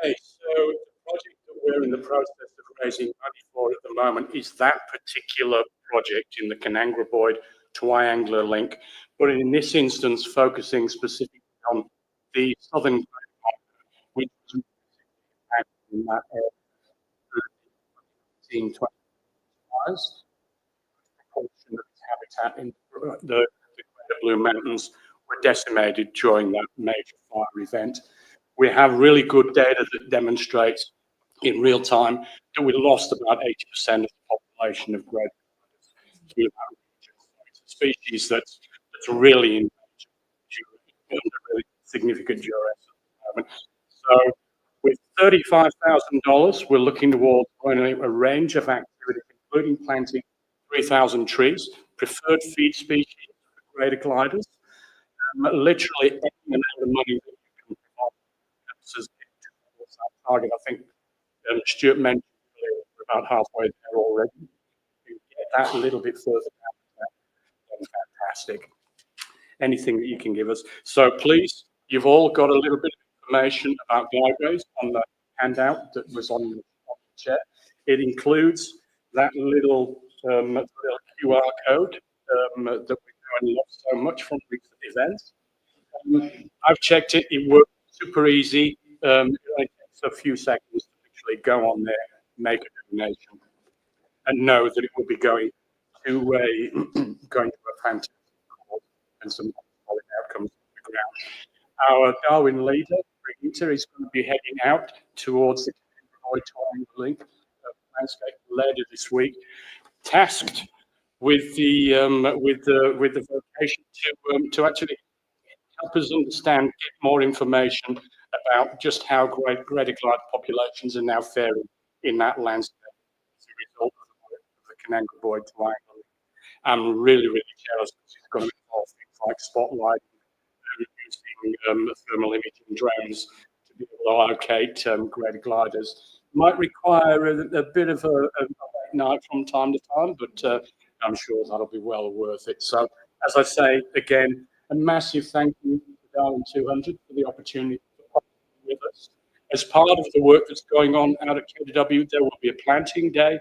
Okay, so the project that we're in the process of raising money for at the moment is that particular project in the Canangara Boyd to Wangara link, but in this instance focusing specifically on the southern which is in that area, 15, 20 years. Proportion of its habitat in the Greater Blue Mountains were decimated during that major fire event. We have really good data that demonstrates in real time that we lost about 80% of the population of great through that region. So it's a species that's really in under really significant duress at the moment. So with $35,000, we're looking towards a range of activities, including planting 3,000 trees, preferred feed species for greater gliders, literally any amount of money that you can provide helps us get towards that target. I think Stuart mentioned earlier we're about halfway there already. If you get that a little bit further down, then fantastic. Anything that you can give us. So please, you've all got a little bit of information about guideways on the handout that was on the chair. It includes that little QR code that we know and love so much from recent events. I've checked it. It works super easy. It only takes a few seconds to actually go on there, make a donation, and know that it will be going to a fantastic cause and some solid outcomes on the ground. Our Darwin leader, Brigitte, is going to be heading out towards the triangle link landscape later this week, tasked with the vocation to actually help us understand, get more information about just how greater glide populations are now faring in that landscape as a result of the work of the Canangro triangle. I'm really jealous because it's going to involve things like spotlighting and using thermal imaging drones to be able to locate greater gliders. Might require a bit of a late night from time to time, but I'm sure that'll be well worth it. So, as I say, again, a massive thank you to Darwin200 for the opportunity to partner with us. As part of the work that's going on out at KW, there will be a planting day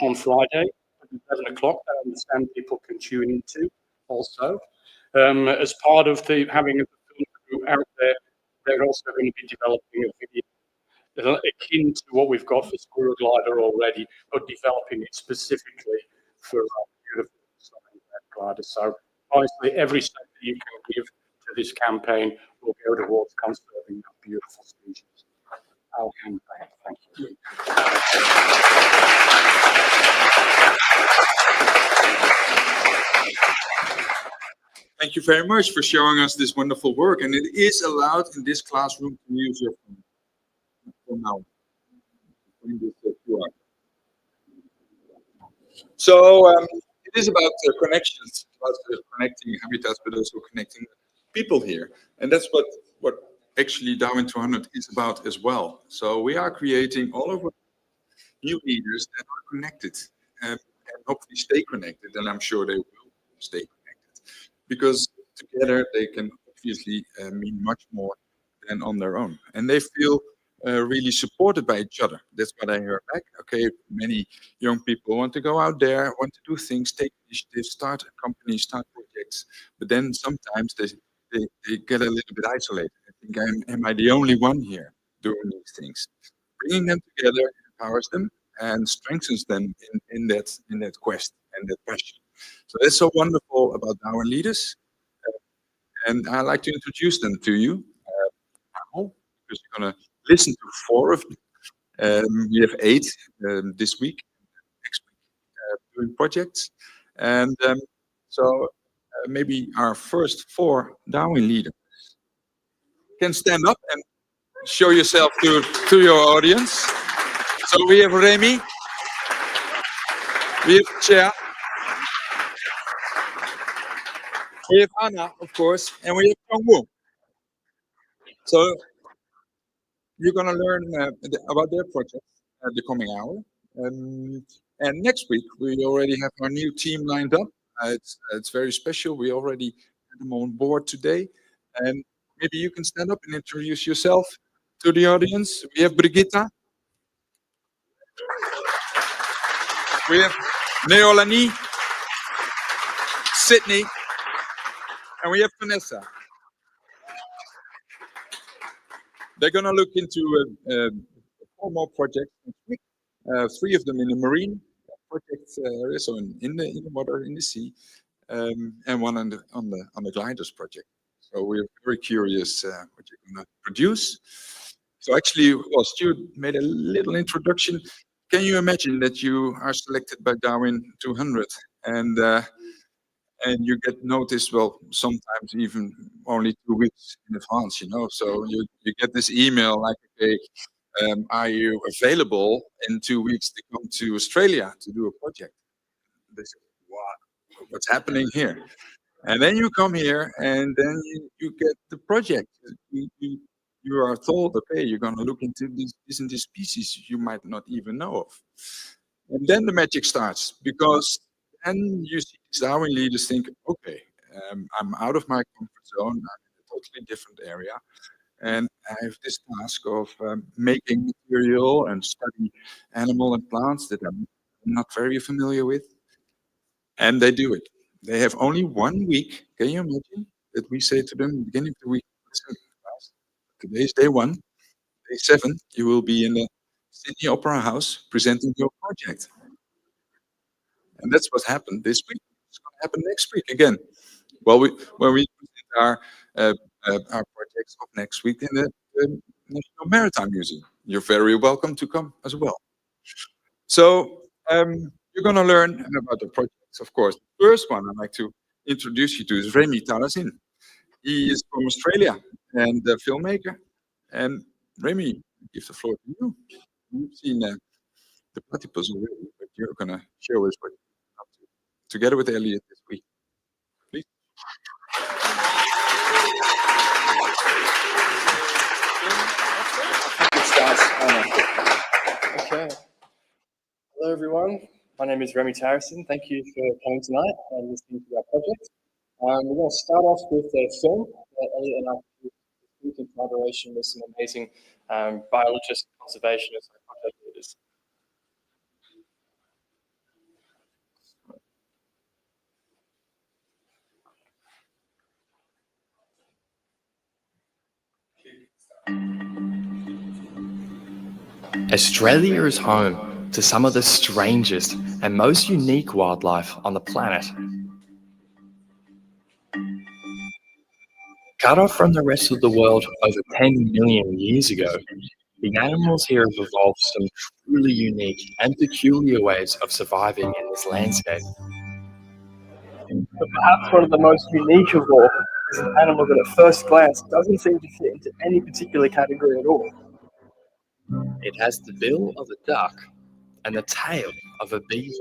on Friday at 11 o'clock. I understand people can tune into also. As part of having a film crew out there, they're also going to be developing a video akin to what we've got for Squirrel Glider already, but developing it specifically for our beautiful glider. So honestly, every cent that you can give to this campaign will go towards conserving that beautiful species. I'll hand back. Thank you. Thank you very much for showing us this wonderful work. And it is allowed in this classroom to use your phone. For now. So it is about connections, about connecting habitats, but also connecting people here. And that's what actually Darwin200 is about as well. So we are creating all over new leaders that are connected and hopefully stay connected. And I'm sure they will stay connected because together they can obviously mean much more than on their own. And they feel really supported by each other. That's what I heard back. Okay, many young people want to go out there, want to do things, take initiatives, start companies, start projects, but then sometimes they get a little bit isolated. I think, am I the only one here doing these things? Bringing them together empowers them and strengthens them in that quest and that passion. So that's so wonderful about our leaders. And I'd like to introduce them to you now, because you're going to listen to 4 of them. We have 8 this week, next week, doing projects. And so maybe our first 4 Darwin leaders can stand up and show yourself to your audience. So we have Remy, we have Chia, we have Anna, of course, and we have Chong-Woo. So you're going to learn about their projects the coming hour. And next week, we already have our new team lined up. It's very special. We already had them on board today. And maybe you can stand up and introduce yourself to the audience. We have Brigitte. We have Neolani, Sydney, and we have Vanessa. They're going to look into 4 more projects next week. three of them in the marine project area, so in the water, in the sea, and one on the gliders project. So we're very curious what you're going to produce. So actually, well, Stuart made a little introduction. Can you imagine that you are selected by Darwin200 and you get noticed, well, sometimes even only 2 weeks in advance, you know? So you get this email like, okay, are you available in 2 weeks to come to Australia to do a project? They say, wow, what's happening here? And then you come here and then you get the project. You are told, okay, you're going to look into this and this species you might not even know of. And then the magic starts, because then you see these Darwin leaders think, okay, I'm out of my comfort zone, I'm in a totally different area, and I have this task of making material and study animal and plants that I'm not very familiar with. And they do it. They have only 1 week. Can you imagine that we say to them at the beginning of the week, listen, guys, today is day 1, day 7, you will be in the Sydney Opera House presenting your project. And that's what happened this week. It's going to happen next week again. Well, when we present our projects of next week in the National Maritime Museum, you're very welcome to come as well. So you're going to learn about the projects, of course. The first one I'd like to introduce you to is Remy Tarasin. He is from Australia and a filmmaker. And Remy, I give the floor to you. You've seen the platypus already, but you're going to show us what you're up to together with Elliot this week. Please. Okay. Hello, everyone. My name is Remy Tarrison. Thank you for coming tonight and listening to our project. We're going to start off with a film that Elliot and I did in collaboration with some amazing biologists, conservationists, and project leaders. Australia is home to some of the strangest and most unique wildlife on the planet. Cut off from the rest of the world over 10 million years ago, the animals here have evolved some truly unique and peculiar ways of surviving in this landscape. But perhaps one of the most unique of all is an animal that at first glance doesn't seem to fit into any particular category at all. It has the bill of a duck and the tail of a beaver.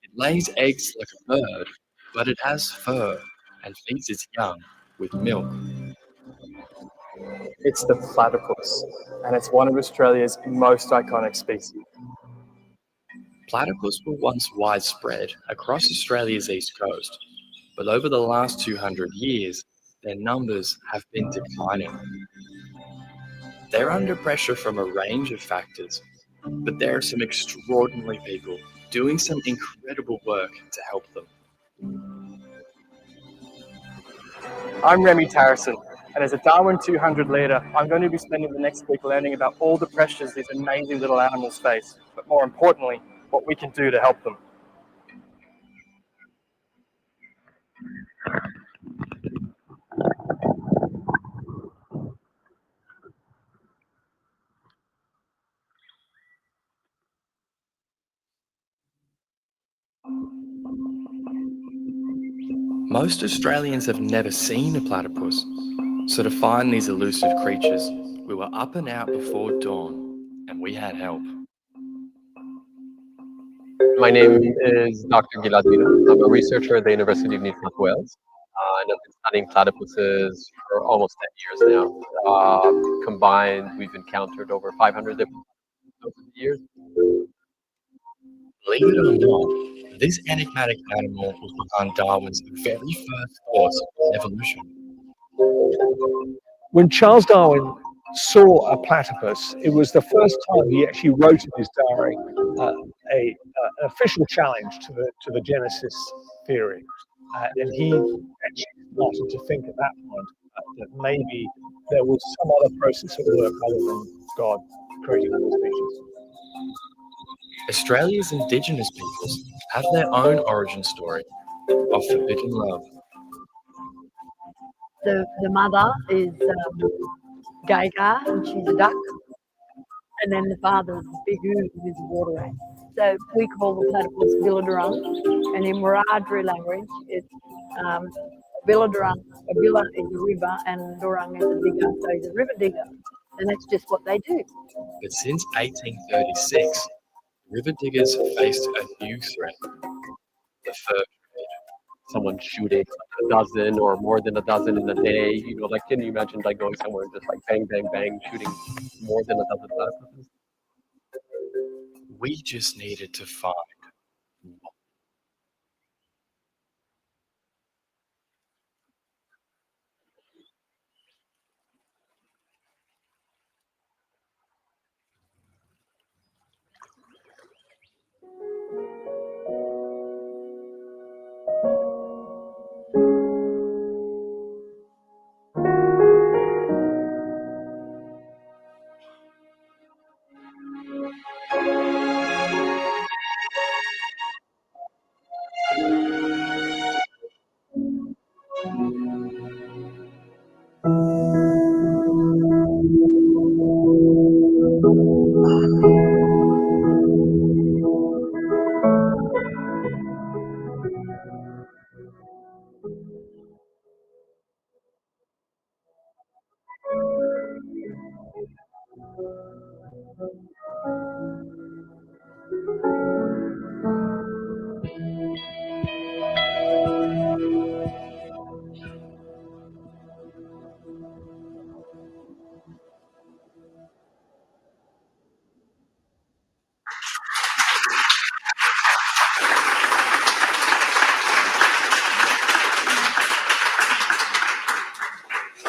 It lays eggs like a bird, but it has fur and feeds its young with milk. It's the platypus, and it's one of Australia's most iconic species. Platypus were once widespread across Australia's east coast, but over the last 200 years, their numbers have been declining. They're under pressure from a range of factors, but there are some extraordinary people doing some incredible work to help them. I'm Remy Tarrison, and as a Darwin200 leader, I'm going to be spending the next week learning about all the pressures these amazing little animals face, but more importantly, what we can do to help them. Most Australians have never seen a platypus, so to find these elusive creatures, we were up and out before dawn, and we had help. My name is Dr. Gilad Mina. I'm a researcher at the University of New South Wales, and I've been studying platypuses for almost 10 years now. Combined, we've encountered over 500 different over the years. Believe it or not, this enigmatic animal was behind Darwin's very first thoughts on evolution. When Charles Darwin saw a platypus, it was the first time he actually wrote in his diary an official challenge to the Genesis theory, and he actually started to think at that point that maybe there was some other process at work other than God creating all the species. Australia's Indigenous peoples have their own origin story of forbidden love. The mother is Gaga, and she's a duck, and then the father is Bigu, who's a water rat. So we call the platypus Villadurung, and in Wiradjuri language, it's Villadurung. A villa is a river, and Durung is a digger, so he's a river digger, and that's just what they do. But since 1836, river diggers have faced a new threat, the fur trade. Someone shooting a dozen or more than a dozen in a day. You know, like, can you imagine like going somewhere and just like bang, bang, bang, shooting more than a dozen platypuses? We just needed to find one.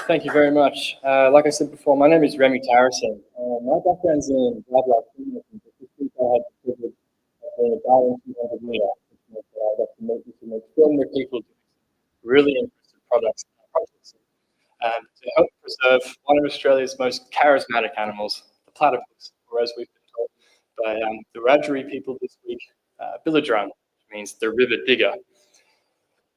Thank you very much. Like I said before, my name is Remy Tarrison. My background's in wildlife filmmaking, but this week I had the privilege of being a Darwin200 leader, which meant that I got to make film with people doing really impressive projects. To help preserve one of Australia's most charismatic animals, the platypus, or as we've been told by the Wiradjuri people this week, Billadrung, which means the river digger.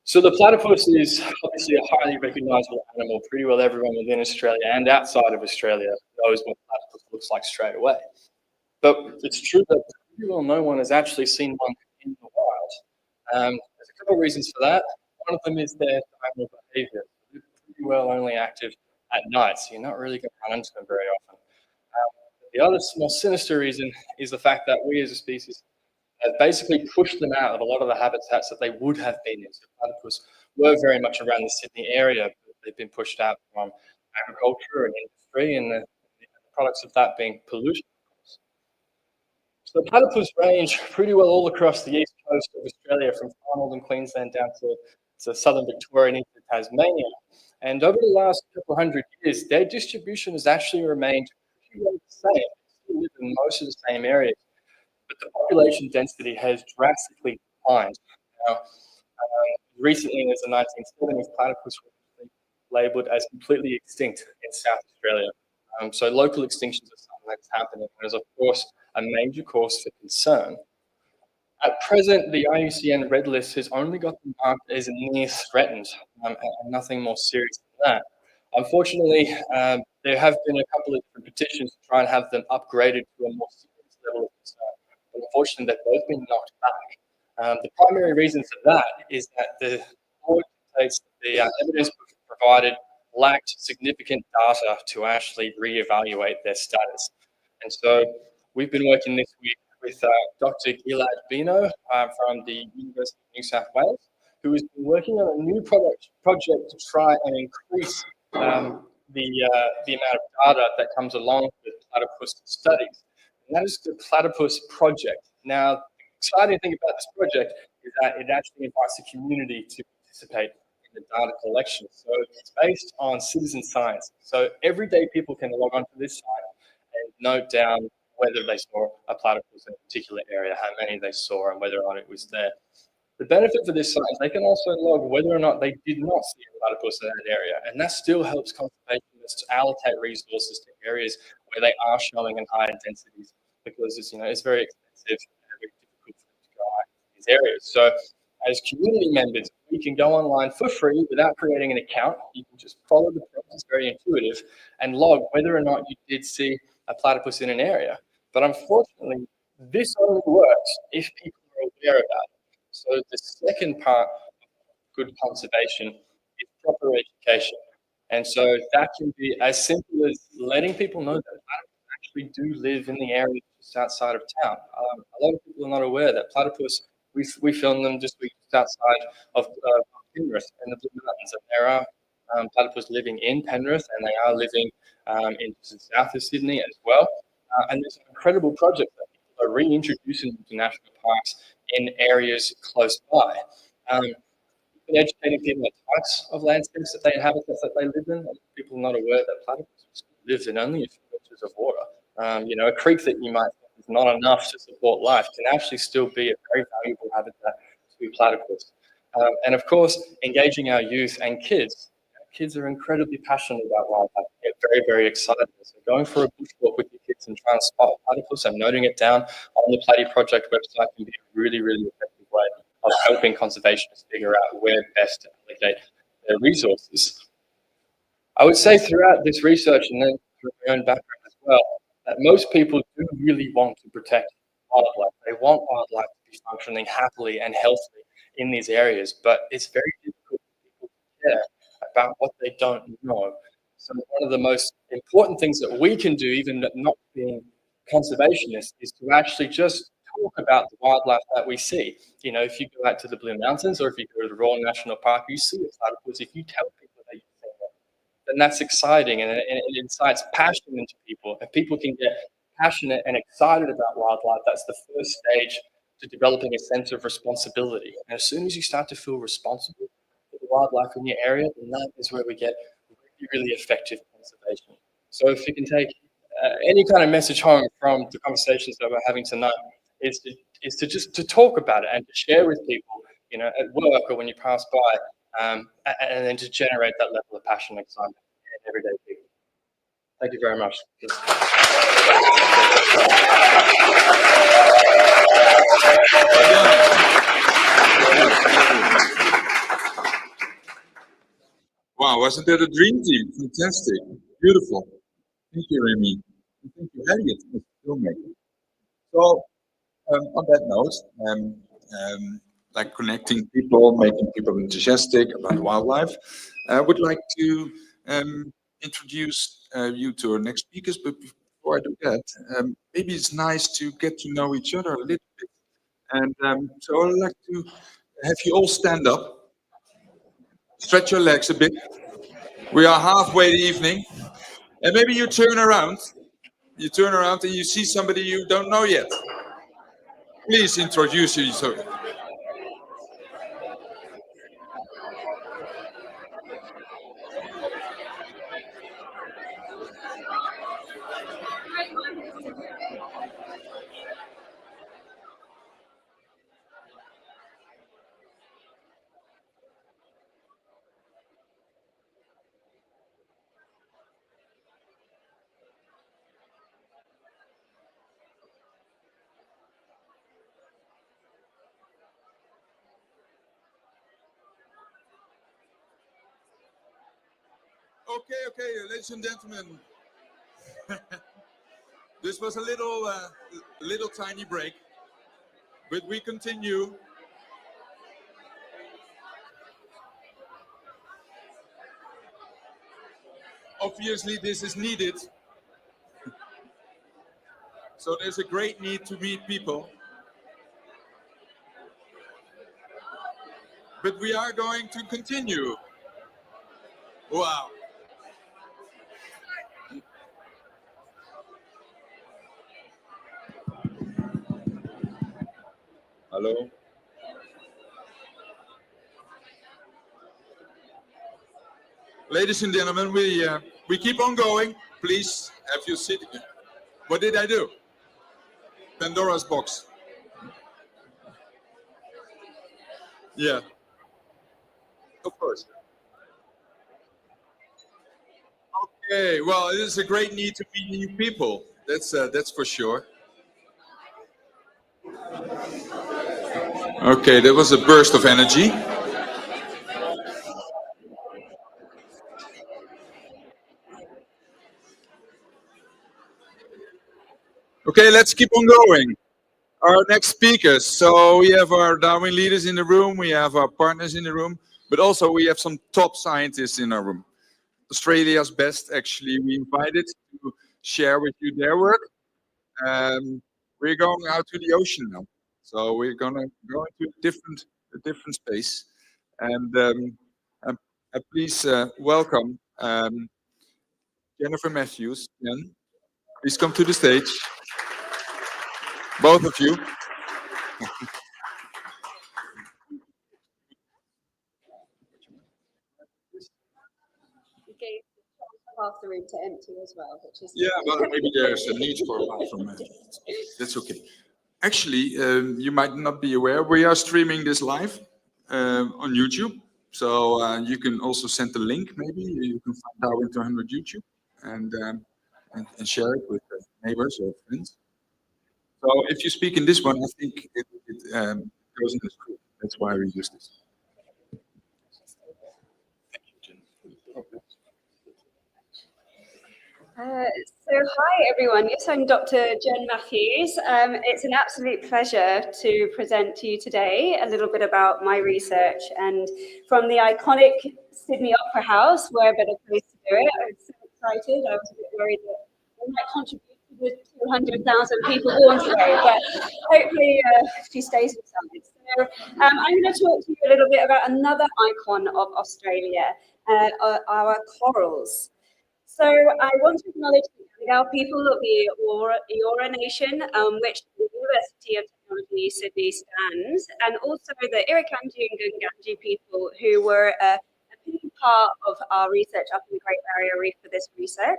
So the platypus is obviously a highly recognisable animal. Pretty well everyone within Australia and outside of Australia knows what platypus looks like straight away. But it's true that pretty well no one has actually seen one in the wild. There's a couple of reasons for that. One of them is their diurnal behaviour. They're pretty well only active at night, so you're not really going to run into them very often. The other more sinister reason is the fact that we as a species have basically pushed them out of a lot of the habitats that they would have been in. So platypus were very much around the Sydney area, but they've been pushed out from agriculture and industry, and the products of that being pollution. So platypus range pretty well all across the east coast of Australia, from far northern Queensland down to southern Victoria and into Tasmania. And over the last couple hundred years, their distribution has actually remained pretty well the same. They still live in most of the same areas, but the population density has drastically declined. Now, recently, as the 1970s, platypus were labelled as completely extinct in South Australia. So local extinctions are something that's happening, and is of course a major cause for concern. At present, the IUCN Red List has only got them marked as near threatened, and nothing more serious than that. Unfortunately, there have been a couple of different petitions to try and have them upgraded to a more serious level of concern. But unfortunately, they've both been knocked back. The primary reason for that is that the board states that the evidence provided lacked significant data to actually reevaluate their status. And so we've been working this week with Dr. Gilad Bino from the University of New South Wales, who has been working on a new project to try and increase the amount of data that comes along with platypus studies. And that is the Platypus Project. Now, the exciting thing about this project is that it actually invites the community to participate in the data collection. So it's based on citizen science. So everyday people can log onto this site and note down whether they saw a platypus in a particular area, how many they saw, and whether or not it was there. The benefit for this site is they can also log whether or not they did not see a platypus in that area, and that still helps conservationists to allocate resources to areas where they are showing in higher densities, because it's very expensive these areas. So as community members, we can go online for free without creating an account. You can just follow the prompts, it's very intuitive, and log whether or not you did see a platypus in an area. But unfortunately, this only works if people are aware about it. So the second part of good conservation is proper education. And so that can be as simple as letting people know that platypus actually do live in the area just outside of town. A lot of people are not aware that platypus, we filmed them just outside of Penrith in the Blue Mountains. And there are platypus living in Penrith, and they are living in the south of Sydney as well. And there's an incredible project that people are reintroducing them to national parks in areas close by. And educating people on the types of landscapes that they inhabit, that they live in. People are not aware that platypus lives in only a few inches of water. A creek that you might think is not enough to support life can actually still be a very valuable habitat to platypus. And of course, engaging our youth and kids. Kids are incredibly passionate about wildlife. They get very, very excited. So going for a bushwalk with your kids and trying to spot a platypus and noting it down on the Platy Project website can be a really, really effective way of helping conservationists figure out where best to allocate their resources. I would say throughout this research, and then through my own background as well, that most people do really want to protect wildlife. They want wildlife to be functioning happily and healthily in these areas, but it's very difficult for people to care about what they don't know. So one of the most important things that we can do, even not being conservationists, is to actually just talk about the wildlife that we see. If you go out to the Blue Mountains or if you go to the Royal National Park, you see a platypus. If you tell people that you've seen it, then that's exciting and it incites passion into people. If people can get passionate and excited about wildlife, that's the first stage to developing a sense of responsibility. And as soon as you start to feel responsible for the wildlife in your area, then that is where we get really, really effective conservation. So if you can take any kind of message home from the conversations that we're having tonight, is to just to talk about it and to share with people, at work or when you pass by, and then to generate that level of passion and excitement in everyday people. Thank you very much. Wow, wasn't that a dream team? Fantastic. Beautiful. Thank you, Remy. And thank you, Harriet, as a filmmaker. So, on that note, like connecting people, making people enthusiastic about wildlife, I would like to introduce you to our next speakers. But before I do that, maybe it's nice to get to know each other a little bit. And so I'd like to have you all stand up, stretch your legs a bit. We are halfway the evening. And maybe you turn around. You turn around and you see somebody you don't know yet. Please introduce yourself. Okay, ladies and gentlemen. This was a little tiny break, but we continue. Obviously, this is needed. So there's a great need to meet people. But we are going to continue. Wow. Hello. Ladies and gentlemen, we keep on going. Please have your seat. What did I do? Pandora's box. Yeah. Of course. Okay. Well, it is a great need to meet new people. That's for sure. Okay, that was a burst of energy. Okay, let's keep on going. Our next speakers. So we have our Darwin leaders in the room, we have our partners in the room, but also we have some top scientists in our room. Australia's best, actually, we invited to share with you their work. We're going out to the ocean now. So we're gonna go into a different space. And please welcome Jennifer Matthews. Jen, please come to the stage. Both of you. Half the room to empty as well, which is Yeah, well, maybe there's a need for a bathroom. That's okay. Actually, you might not be aware, we are streaming this live on YouTube. So you can also send the link, maybe. You can find Darwin200 YouTube and share it with neighbors or friends. So if you speak in this one, I think it goes in the script. That's why we use this. So hi everyone, yes, I'm Dr. Jen Matthews. It's an absolute pleasure to present to you today a little bit about my research, and from the iconic Sydney Opera House, where better place to do it. I'm so excited. I was a bit worried that I might contribute to the 200,000 people born today, but hopefully she stays inside. So I'm going to talk to you a little bit about another icon of Australia, our corals. So I want to acknowledge the Gadigal people of the Eora Nation, which the University of Technology Sydney stands, and also the Irukandji and Gungandji people who were a key part of our research up in the Great Barrier Reef for this research.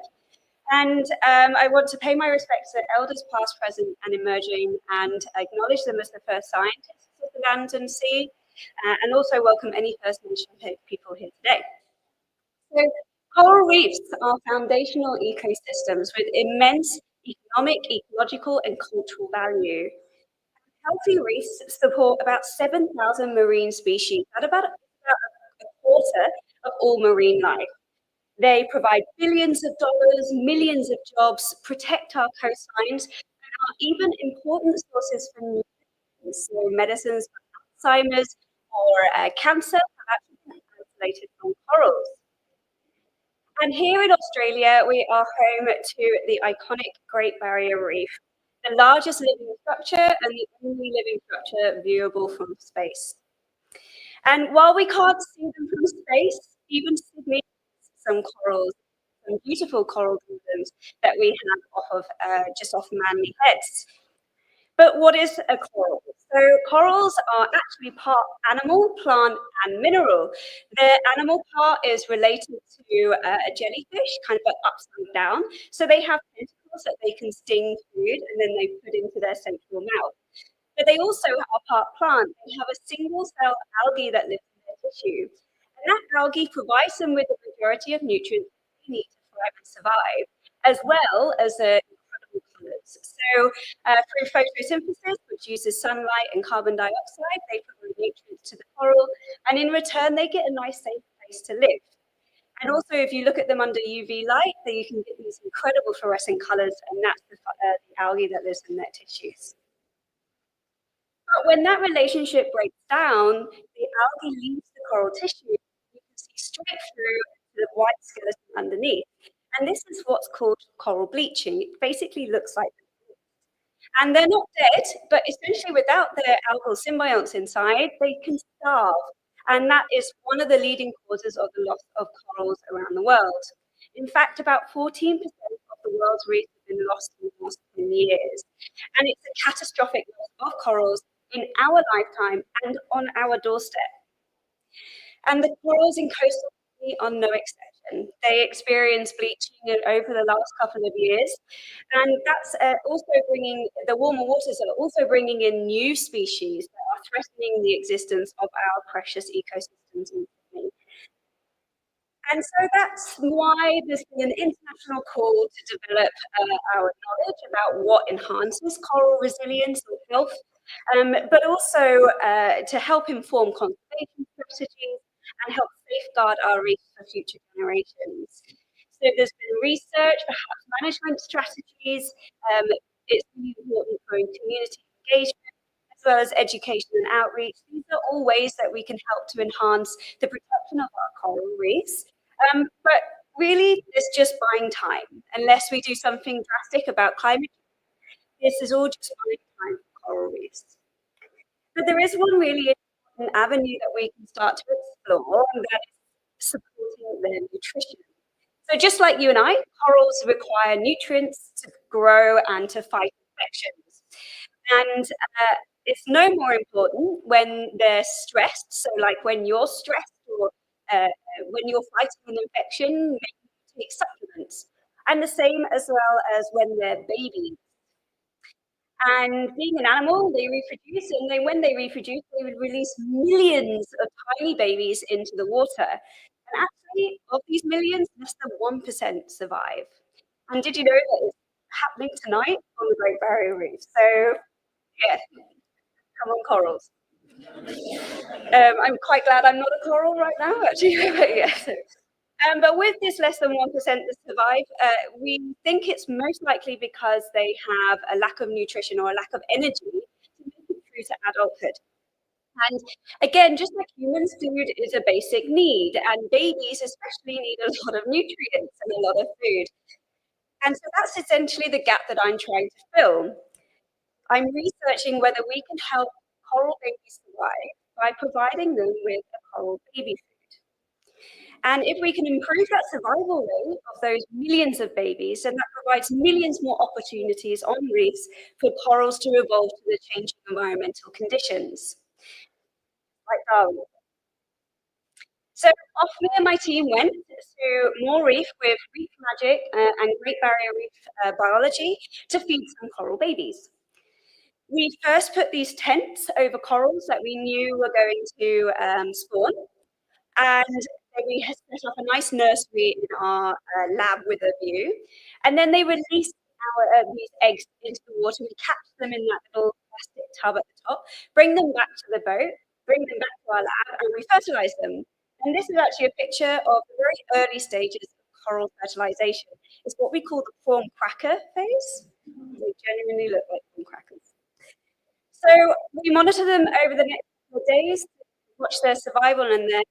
And I want to pay my respects to elders past, present and emerging, and acknowledge them as the first scientists of the land and sea, and also welcome any First Nation people here today. So, coral reefs are foundational ecosystems with immense economic, ecological, and cultural value. Healthy reefs support about 7,000 marine species, at about a quarter of all marine life. They provide billions of dollars, millions of jobs, protect our coastlines, and are even important sources for nutrients, so medicines for Alzheimer's or cancer have actually been isolated from corals. And here in Australia, we are home to the iconic Great Barrier Reef, the largest living structure and the only living structure viewable from space. And while we can't see them from space, even Sydney has some corals, some beautiful coral gardens that we have just off Manly Heads. But what is a coral? So corals are actually part animal, plant, and mineral. The animal part is related to a jellyfish, kind of upside down. So they have tentacles that they can sting food and then they put into their central mouth. But they also are part plant. They have a single cell algae that lives in their tissue. And that algae provides them with the majority of nutrients they need to thrive and survive, as well as colours. So through photosynthesis, which uses sunlight and carbon dioxide, they provide nutrients to the coral, and in return, they get a nice, safe place to live. And also, if you look at them under UV light, then you can get these incredible fluorescent colours, and that's the algae that lives in their tissues. But when that relationship breaks down, the algae leaves the coral tissue. You can see straight through the white skeleton underneath. And this is what's called coral bleaching. It basically looks like, and they're not dead, but essentially without their algal symbionts inside, they can starve. And that is one of the leading causes of the loss of corals around the world. In fact, about 14% of the world's reefs have been lost in the last 10 years. And it's a catastrophic loss of corals in our lifetime and on our doorstep. And the corals in coastal Sydney are no exception. They experience bleaching over the last couple of years, and that's also bringing, the warmer waters are also bringing in new species that are threatening the existence of our precious ecosystems in Sydney. And so that's why there's been an international call to develop our knowledge about what enhances coral resilience or health but also to help inform conservation strategies and help safeguard our reefs for future generations. So there's been research, perhaps management strategies. It's really important for community engagement, as well as education and outreach. These are all ways that we can help to enhance the protection of our coral reefs. But really, it's just buying time. Unless we do something drastic about climate change, this is all just buying time for coral reefs. But there is one really important avenue that we can start to explore, and that is supporting their nutrition. So just like you and I, corals require nutrients to grow and to fight infections. And it's no more important when they're stressed. So like when you're stressed or when you're fighting an infection, maybe you take supplements. And the same as well as when they're babies. And being an animal, they reproduce, and when they reproduce, they would release millions of tiny babies into the water. And actually, of these millions, less than 1% survive. And did you know that it's happening tonight on the Great Barrier Reef? So, yeah, come on, corals. I'm quite glad I'm not a coral right now, actually. But yeah. But with this less than 1% that survive, we think it's most likely because they have a lack of nutrition or a lack of energy to make it through to adulthood. And again, just like humans, food is a basic need, and babies especially need a lot of nutrients and a lot of food. And so that's essentially the gap that I'm trying to fill. I'm researching whether we can help coral babies survive by providing them with a coral baby food. And if we can improve that survival rate of those millions of babies, then that provides millions more opportunities on reefs for corals to evolve to the changing environmental conditions, like Darwin. So off me and my team went to Moore Reef with Reef Magic and Great Barrier Reef Biology to feed some coral babies. We first put these tents over corals that we knew were going to spawn, and we had set up a nice nursery in our lab with a view, and then they released these eggs into the water. We catch them in that little plastic tub at the top, bring them back to the boat, bring them back to our lab, and we fertilize them. And this is actually a picture of the very early stages of coral fertilization. It's what we call the prawn cracker phase. They genuinely look like prawn crackers. So we monitor them over the next couple of days, watch their survival and their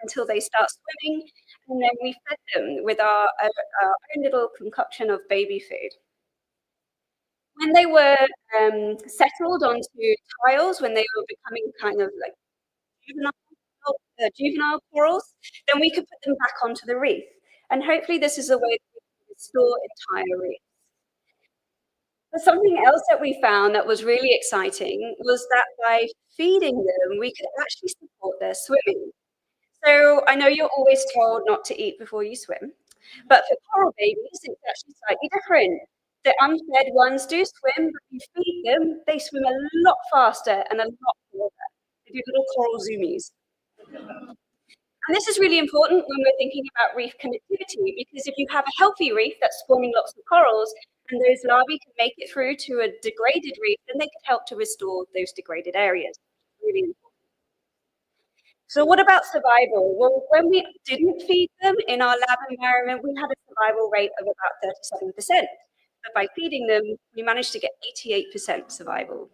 until they start swimming, and then we fed them with our own little concoction of baby food. When they were settled onto tiles, when they were becoming kind of like juvenile corals, then we could put them back onto the reef. And hopefully this is a way that we can restore entire reefs. But something else that we found that was really exciting was that by feeding them, we could actually support their swimming. So I know you're always told not to eat before you swim, but for coral babies, it's actually slightly different. The unfed ones do swim, but you feed them, they swim a lot faster and a lot further. They do little coral zoomies. And this is really important when we're thinking about reef connectivity, because if you have a healthy reef that's spawning lots of corals, and those larvae can make it through to a degraded reef, then they could help to restore those degraded areas. Really important. So what about survival? Well, when we didn't feed them in our lab environment, we had a survival rate of about 37%. But by feeding them, we managed to get 88% survival.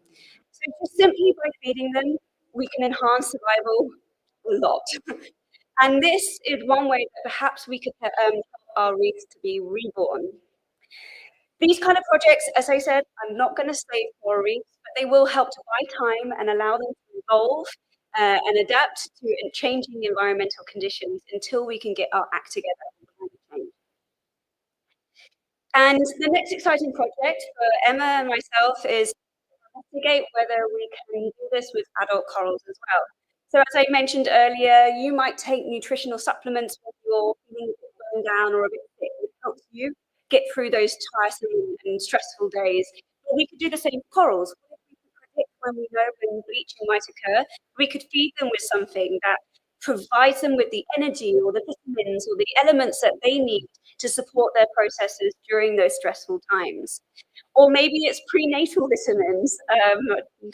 So just simply by feeding them, we can enhance survival a lot. And this is one way that perhaps we could help our reefs to be reborn. These kind of projects, as I said, are not going to save coral reefs, but they will help to buy time and allow them to evolve and adapt to changing environmental conditions until we can get our act together on climate change. And the next exciting project for Emma and myself is to investigate whether we can do this with adult corals as well. So as I mentioned earlier, you might take nutritional supplements when you're feeling going down or a bit sick. It helps you get through those tiresome and stressful days. But we could do the same for corals. What if we could predict when we know when bleaching might occur? We could feed them with something that provides them with the energy or the vitamins lessons or the elements that they need to support their processes during those stressful times. Or maybe it's prenatal vitamins,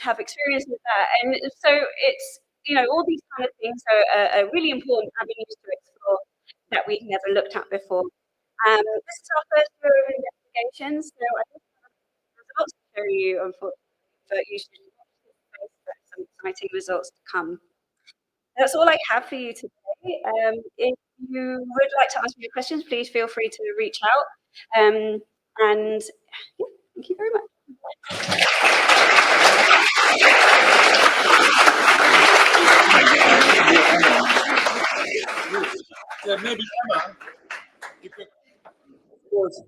have experience with that. And so it's, all these kind of things are really important avenues to explore that we've never looked at before. This is our first year of investigation, so I don't have results to show you, unfortunately, but you should watch this space for some exciting results to come. That's all I have for you today. If you would like to ask me questions, please feel free to reach out. And yeah, thank you very much. Yeah, maybe Emma, you could, of course,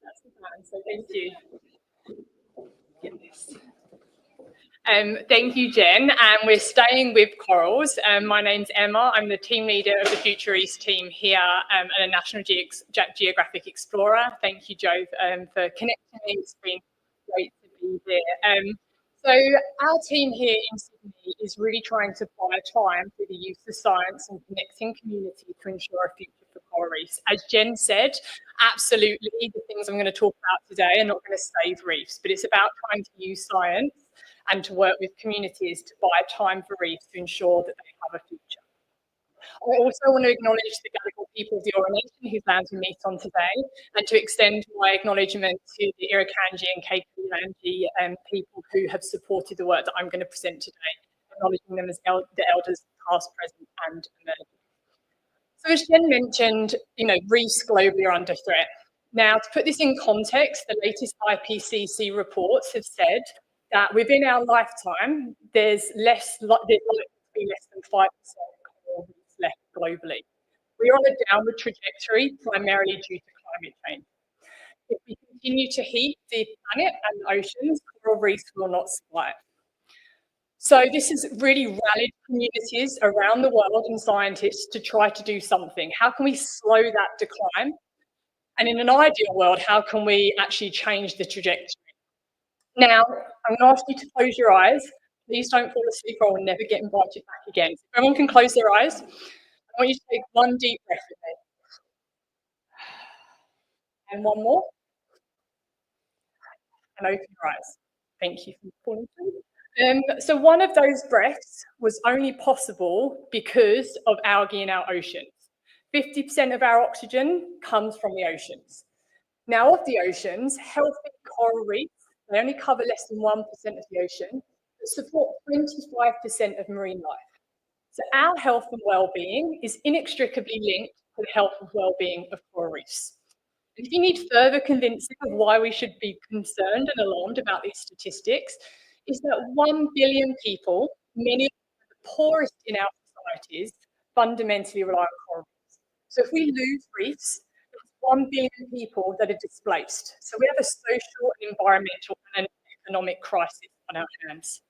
That's the plan, so thank you. Thank you, Jen. We're staying with corals. My name's Emma. I'm the team leader of the Future East team here at a National Geographic Explorer. Thank you, Joe, for connecting me. It's been great to be here. So our team here in Sydney is really trying to buy time through the use of science and connecting community to ensure a future for coral reefs. As Jen said, absolutely, the things I'm going to talk about today are not going to save reefs, but it's about trying to use science and to work with communities to buy time for reefs to ensure that they have a future. I also want to acknowledge the Gadigal people of the Eora Nation whose lands we meet on today, and to extend my acknowledgement to the Irukandji and Kaykulanji people who have supported the work that I'm going to present today, acknowledging them as the elders past, present and emerging. So as Jen mentioned, reefs globally are under threat. Now, to put this in context, the latest IPCC reports have said that within our lifetime, there's likely to be less than 5% coral reefs left globally. We're on a downward trajectory, primarily due to climate change. If we continue to heat the planet and the oceans, coral reefs will not survive. So this has really rallied communities around the world and scientists to try to do something. How can we slow that decline? And in an ideal world, how can we actually change the trajectory? Now, I'm going to ask you to close your eyes. Please don't fall asleep or I will never get invited back again. If everyone can close their eyes, I want you to take one deep breath with me. And one more. And open your eyes. Thank you for falling through. So one of those breaths was only possible because of algae in our oceans. 50% of our oxygen comes from the oceans. Now, of the oceans, healthy coral reefs, they only cover less than 1% of the ocean, but support 25% of marine life. So our health and well-being is inextricably linked to the health and well-being of coral reefs. And if you need further convincing of why we should be concerned and alarmed about these statistics, is that 1 billion people, many of the poorest in our societies, fundamentally rely on coral reefs. So if we lose reefs, 1 billion people that are displaced. So we have a social, environmental and economic crisis on our hands.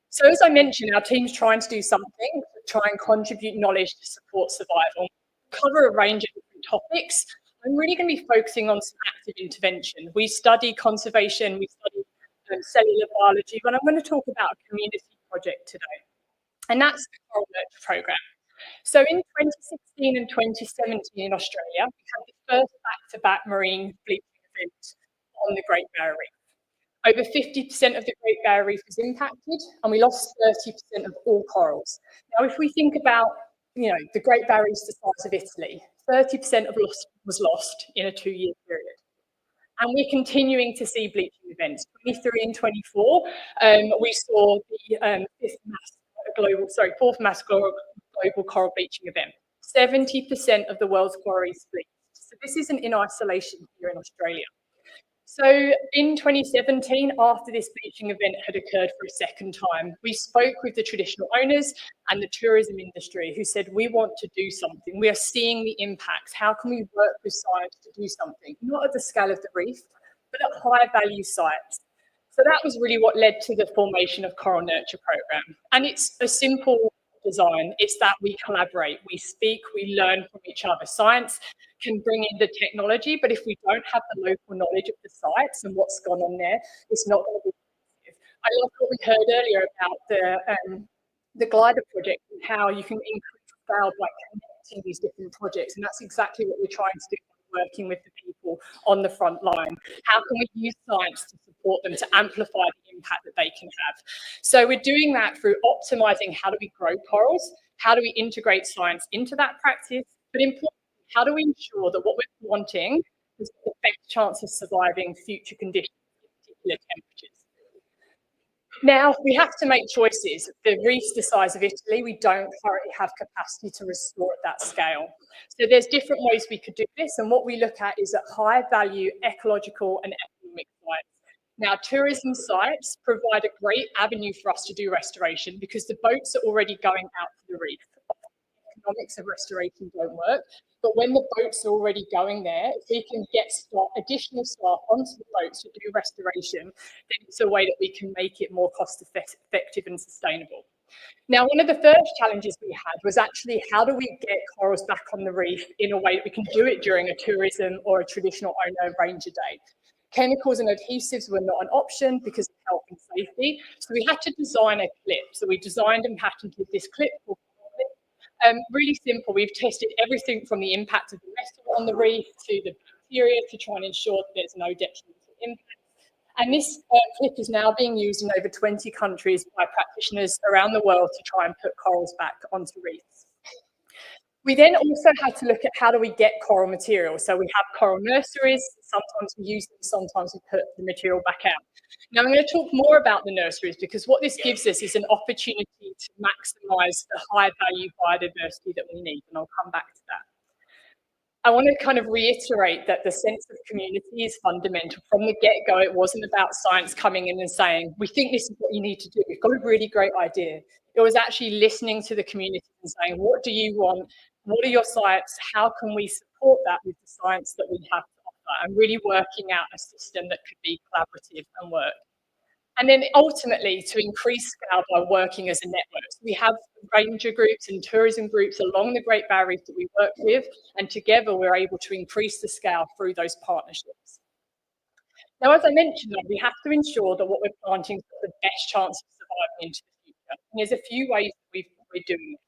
So as I mentioned, our team's trying to do something to try and contribute knowledge to support survival, cover a range of different topics. I'm really going to be focusing on some active intervention. We study conservation, we study cellular biology, but I'm going to talk about a community project today. And that's the Coral Nurture Programme. So in 2016 and 2017 in Australia, we had the first back-to-back marine bleaching event on the Great Barrier Reef. Over 50% of the Great Barrier Reef was impacted, and we lost 30% of all corals. Now, if we think about, the Great Barrier Reef is the size of Italy, 30% was lost in a 2-year period. And we're continuing to see bleaching events. 23 and 24, we saw the fourth mass global coral bleaching event. 70% of the world's coral reefs bleached. So this isn't in isolation here in Australia. So in 2017, after this bleaching event had occurred for a second time, we spoke with the traditional owners and the tourism industry who said, we want to do something. We are seeing the impacts. How can we work with science to do something? Not at the scale of the reef, but at high value sites. So that was really what led to the formation of Coral Nurture Programme. And it's a simple design. It's that we collaborate, we speak, we learn from each other. Science can bring in the technology, but if we don't have the local knowledge of the sites and what's gone on there, it's not going to be effective. I love what we heard earlier about the glider project and how you can increase scale by connecting these different projects. And that's exactly what we're trying to do, working with the people on the front line. How can we use science to support them to amplify the impact that they can have? So we're doing that through optimizing how do we grow corals, how do we integrate science into that practice, but importantly, how do we ensure that what we're wanting has the best chance of surviving future conditions, particular temperatures. Now, we have to make choices. The reef's the size of Italy. We don't currently have capacity to restore at that scale. So there's different ways we could do this, and what we look at is at high value ecological and economic sites. Now, tourism sites provide a great avenue for us to do restoration because the boats are already going out to the reef. Economics of restoration don't work, but when the boats are already going there, if we can get additional staff onto the boats to do restoration, then it's a way that we can make it more cost effective and sustainable. Now, one of the first challenges we had was actually how do we get corals back on the reef in a way that we can do it during a tourism or a traditional owner ranger day. Chemicals and adhesives were not an option because of health and safety, so we had to design a clip. So we designed and patented this clip called really simple. We've tested everything from the impact of the metal on the reef to the bacteria to try and ensure that there's no detrimental impact. And this clip is now being used in over 20 countries by practitioners around the world to try and put corals back onto reefs. We then also had to look at how do we get coral material. So we have coral nurseries. Sometimes we use them, sometimes we put the material back out. Now I'm going to talk more about the nurseries because what this gives us is an opportunity to maximise the high value biodiversity that we need, and I'll come back to that. I want to kind of reiterate that the sense of community is fundamental. From the get-go, it wasn't about science coming in and saying, we think this is what you need to do. We've got a really great idea. It was actually listening to the community and saying, what do you want? What are your sites? How can we support that with the science that we have to offer? And really working out a system that could be collaborative and work. And then ultimately to increase scale by working as a network. So we have ranger groups and tourism groups along the Great Barrier Reef that we work with, and together we're able to increase the scale through those partnerships. Now, as I mentioned, we have to ensure that what we're planting has the best chance of surviving into the future. And there's a few ways that we're doing this.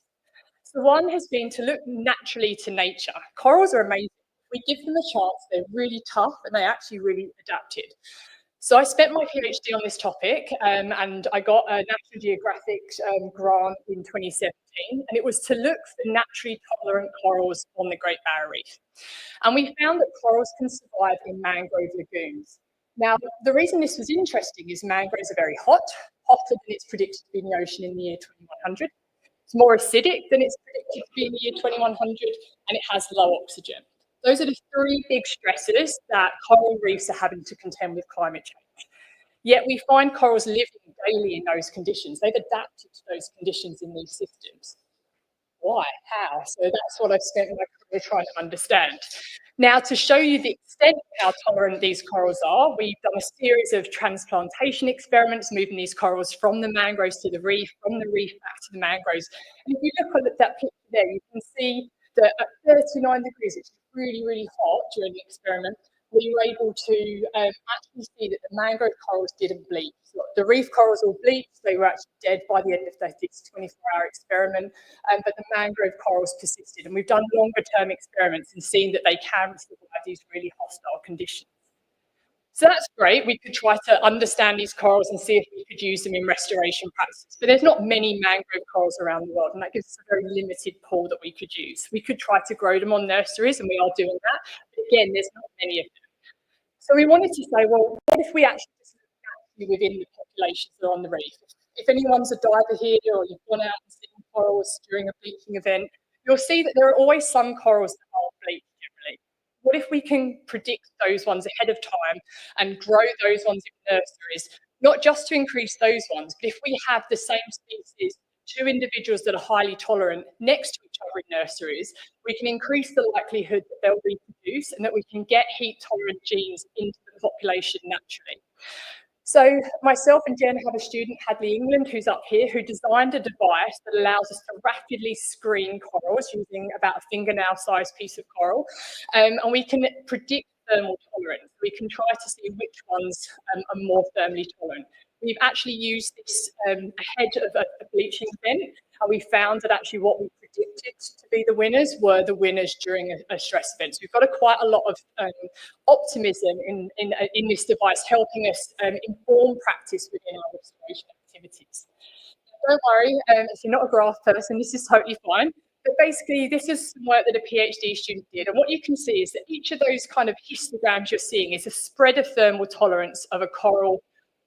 So one has been to look naturally to nature. Corals are amazing. If we give them a chance, they're really tough and they actually really adapted. So I spent my PhD on this topic and I got a National Geographic grant in 2017, and it was to look for naturally tolerant corals on the Great Barrier Reef. And we found that corals can survive in mangrove lagoons. Now, the reason this was interesting is mangroves are very hot, hotter than it's predicted to be in the ocean in the year 2100. It's more acidic than it's predicted to be in the year 2100, and it has low oxygen. Those are the three big stressors that coral reefs are having to contend with climate change. Yet we find corals living daily in those conditions. They've adapted to those conditions in these systems. Why? How? So that's what I've spent my career trying to understand. Now, to show you the extent of how tolerant these corals are, we've done a series of transplantation experiments, moving these corals from the mangroves to the reef, from the reef back to the mangroves. And if you look at that picture there, you can see that at 39 degrees, it's really, really hot during the experiment. We were able to actually see that the mangrove corals didn't bleach. So the reef corals all bleached. They were actually dead by the end of this 24-hour experiment, but the mangrove corals persisted. And we've done longer-term experiments and seen that they can survive these really hostile conditions. So that's great. We could try to understand these corals and see if we could use them in restoration practices. But there's not many mangrove corals around the world, and that gives us a very limited pool that we could use. We could try to grow them on nurseries, and we are doing that. But again, there's not many of them. So we wanted to say, well, what if we actually just look naturally within the populations that are on the reef? If anyone's a diver here or you've gone out and seen corals during a bleaching event, you'll see that there are always some corals that are bleached generally. What if we can predict those ones ahead of time and grow those ones in nurseries, not just to increase those ones, but if we have the same species, two individuals that are highly tolerant next to each other in nurseries, we can increase the likelihood that they'll reproduce and that we can get heat-tolerant genes into the population naturally. So myself and Jen have a student, Hadley England, who's up here, who designed a device that allows us to rapidly screen corals using about a fingernail-sized piece of coral, and we can predict thermal tolerance. We can try to see which ones are more thermally tolerant. we've actually used this ahead of a bleaching event, and we found that actually what we predicted to be the winners were the winners during a stress event. So we've got quite a lot of optimism in this device, helping us inform practice within our restoration activities. Don't worry, if you're not a graph person, this is totally fine. But basically, this is some work that a PhD student did. And what you can see is that each of those kind of histograms you're seeing is a spread of thermal tolerance of a coral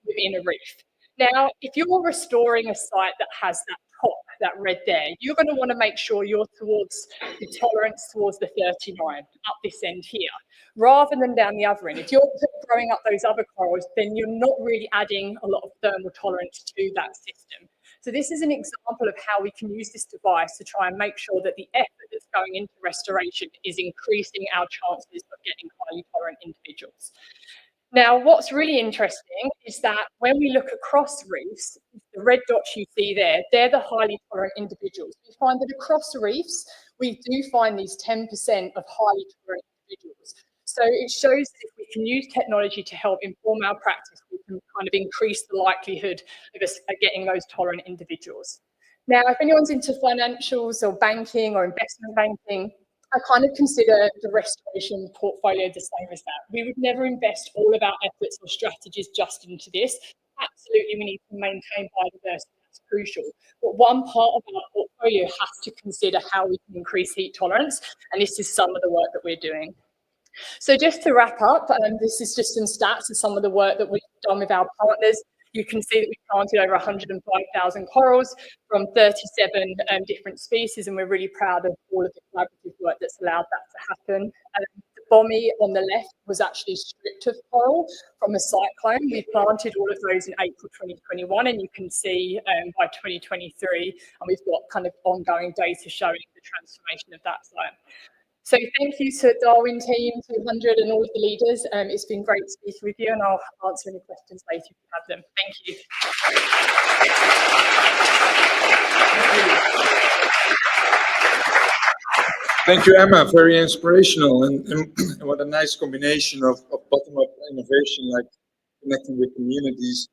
within a reef. Now, if you're restoring a site that has that top, that red there, you're going to want to make sure you're towards the tolerance towards the 39, up this end here, rather than down the other end. If you're growing up those other corals, then you're not really adding a lot of thermal tolerance to that system. So this is an example of how we can use this device to try and make sure that the effort that's going into restoration is increasing our chances of getting highly tolerant individuals. Now, what's really interesting is that when we look across reefs, the red dots you see there, they're the highly tolerant individuals. We find that across reefs, we do find these 10% of highly tolerant individuals. So it shows that if we can use technology to help inform our practice, we can kind of increase the likelihood of us getting those tolerant individuals. Now, if anyone's into financials or banking or investment banking, I kind of consider the restoration portfolio the same as that. We would never invest all of our efforts or strategies just into this. Absolutely, we need to maintain biodiversity, that's crucial. But one part of our portfolio has to consider how we can increase heat tolerance, and this is some of the work that we're doing. So just to wrap up, this is just some stats of some of the work that we've done with our partners. You can see that we've planted over 105,000 corals from 37 different species, and we're really proud of all of the collaborative work that's allowed that to happen. The bommy on the left was actually stripped of coral from a cyclone. We planted all of those in April 2021, and you can see by 2023, and we've got kind of ongoing data showing the transformation of that site. So thank you to Darwin200 and all of the leaders. It's been great speaking with you, and I'll answer any questions later if you have them. Thank you. Thank you, Emma. Very inspirational, and what a nice combination of bottom-up innovation, like connecting with communities,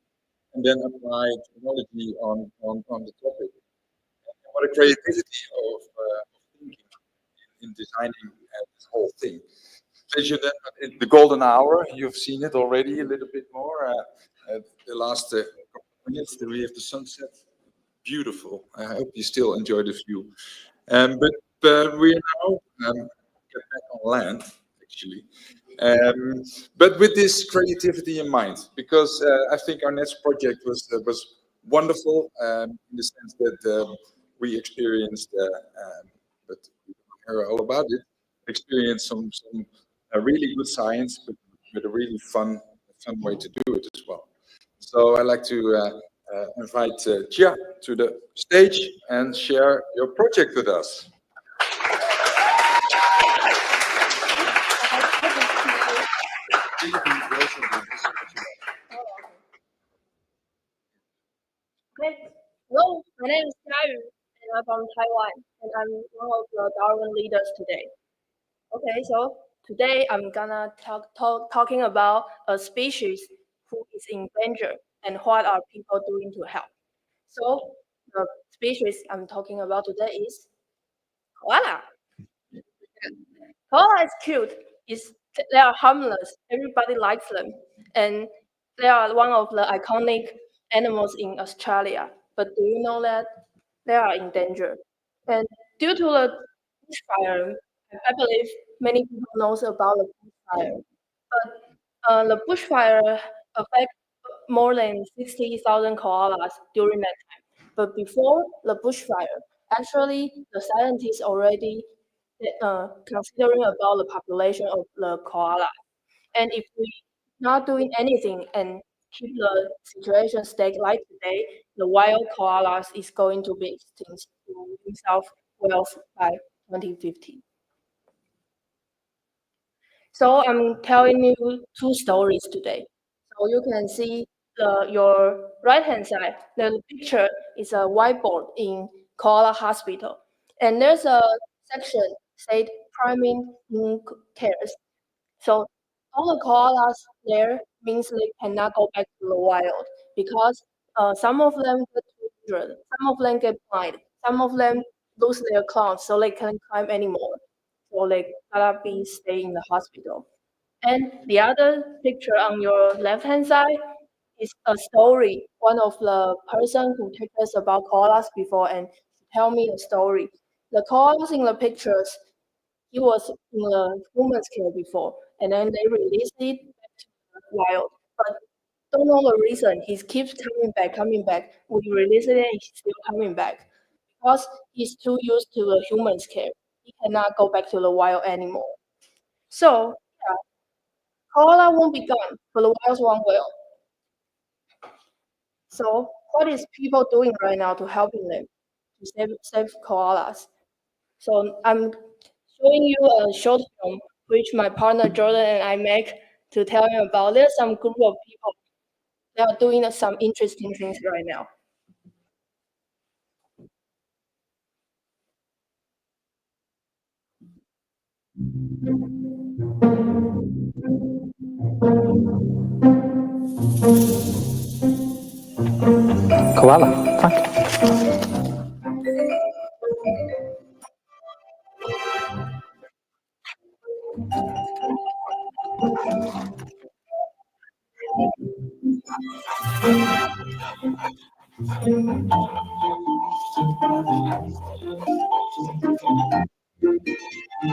and then apply technology on the topic. And what a creativity of thinking in designing this whole thing. Pleasure then, the golden hour, you've seen it already a little bit more. The last couple of minutes, then we have the sunset. Beautiful. I hope you still enjoy the view. But we are now get back on land, actually. But with this creativity in mind, because I think our next project was wonderful in the sense that we experienced, but we don't hear all about it, experienced some really good science, but with a really fun way to do it as well. So I'd like to invite Chia to the stage and share your project with us. Okay. Hello, my name is Jia, and I'm from Taiwan, and I'm one of the Darwin leaders today. Okay, so today I'm gonna talking about a species who is in danger and what are people doing to help. So the species I'm talking about today is koala. Koala is cute. They are harmless. Everybody likes them, and they are one of the iconic animals in Australia. But do you know that they are in danger? And due to the bushfire, I believe many people knows about the bushfire. But the bushfire affect more than 60,000 koalas during that time. But before the bushfire, actually the scientists already considering about the population of the koala. And if we not doing anything and keep the situation stay like today, the wild koalas is going to be extinct in New South Wales by 2050. So I'm telling you two stories today. So you can see your right-hand side, the picture is a whiteboard in Koala Hospital. And there's a section said priming in cares. So all the koalas there means they cannot go back to the wild because some of them get injured, some of them get blind, some of them lose their claws, so they can't climb anymore. So they gotta be stay in the hospital. And the other picture on your left-hand side is a story. One of the person who told us about koalas before and tell me a story. The koalas in the pictures, he was in the human's care before, and then they released it back to the wild. But don't know the reason. He keeps coming back, coming back. We release it and he's still coming back because he's too used to the human's care. He cannot go back to the wild anymore. So yeah, koala won't be gone, but the wild one will. So what is people doing right now to helping them to save koalas? So I'm showing you a short film which my partner Jordan and I make to tell you about. There's some group of people that are doing some interesting things right now. Koala.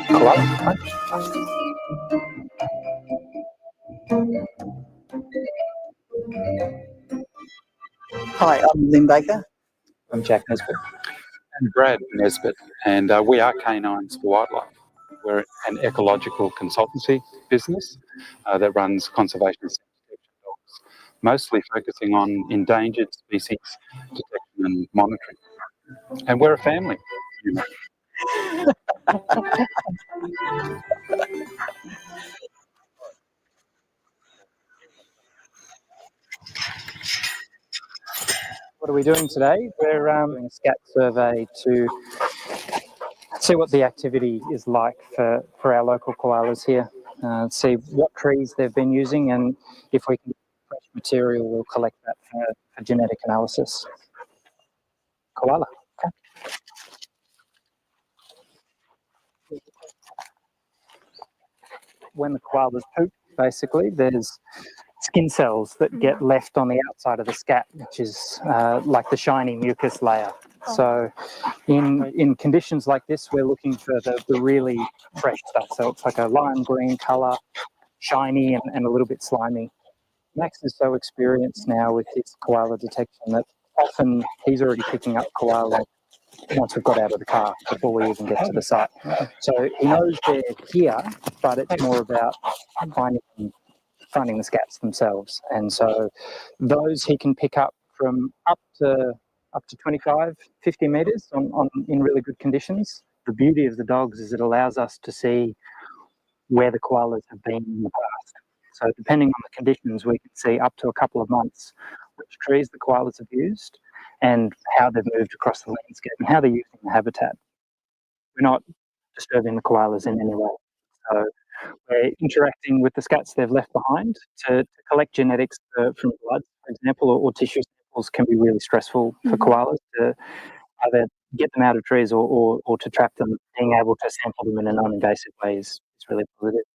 Koala. Hi, I'm Lynn Baker. I'm Jack Nesbitt. And Brad Nesbitt, and we are Canines for Wildlife. We're an ecological consultancy business that runs conservation and protection dogs, mostly focusing on endangered species detection and monitoring. And we're a family. What are we doing today? We're doing a scat survey to see what the activity is like for our local koalas here. See what trees they've been using, and if we can get fresh material, we'll collect that for genetic analysis. Koala. When the koalas poop, basically, there's skin cells that get left on the outside of the scat, which is like the shiny mucus layer. So in conditions like this, we're looking for the really fresh stuff. So it's like a lime green colour, shiny and a little bit slimy. Max is so experienced now with his koala detection that often he's already picking up koala once we've got out of the car before we even get to the site. So he knows they're here, but it's more about finding the scats themselves. And so those he can pick up from up to 25, 50 metres in really good conditions. The beauty of the dogs is it allows us to see where the koalas have been in the past. So depending on the conditions, we can see up to a couple of months which trees the koalas have used and how they've moved across the landscape and how they're using the habitat. We're not disturbing the koalas in any way. So we're interacting with the scats they've left behind to collect genetics from blood, for example, or tissue samples can be really stressful for koalas to either get them out of trees or to trap them. Being able to sample them in a non-invasive way is really positive.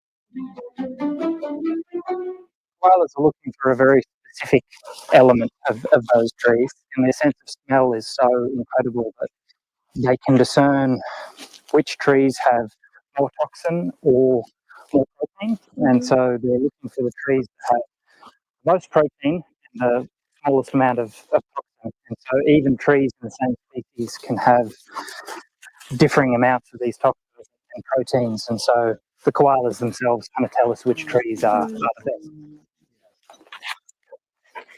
Koalas are looking for a very specific element of those trees, and their sense of smell is so incredible that they can discern which trees have more toxin or more protein, and so they're looking for the trees that have the most protein and the smallest amount of toxin. And so even trees in the same species can have differing amounts of these toxins and proteins, and so the koalas themselves kind of tell us which trees are the best.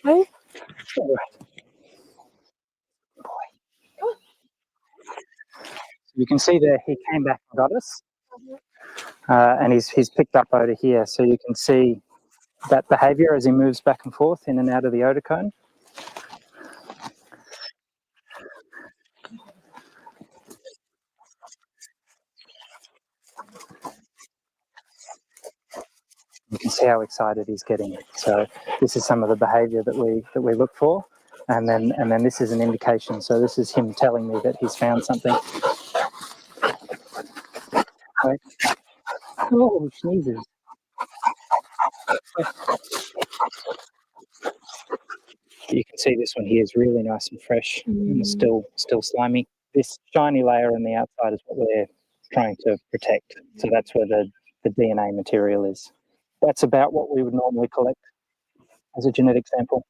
Hey. You can see there he came back and got us, and he's picked up over here, so you can see that behaviour as he moves back and forth in and out of the odour cone. You can see see how excited he's getting. So this is some of the behaviour that we look for, and then this is an indication. So this is him telling me that he's found something. Wait. Oh, sneezes. You can see this one here is really nice and fresh and still slimy. This shiny layer on the outside is what we're trying to protect. So that's where the DNA material is. That's about what we would normally collect as a genetic sample.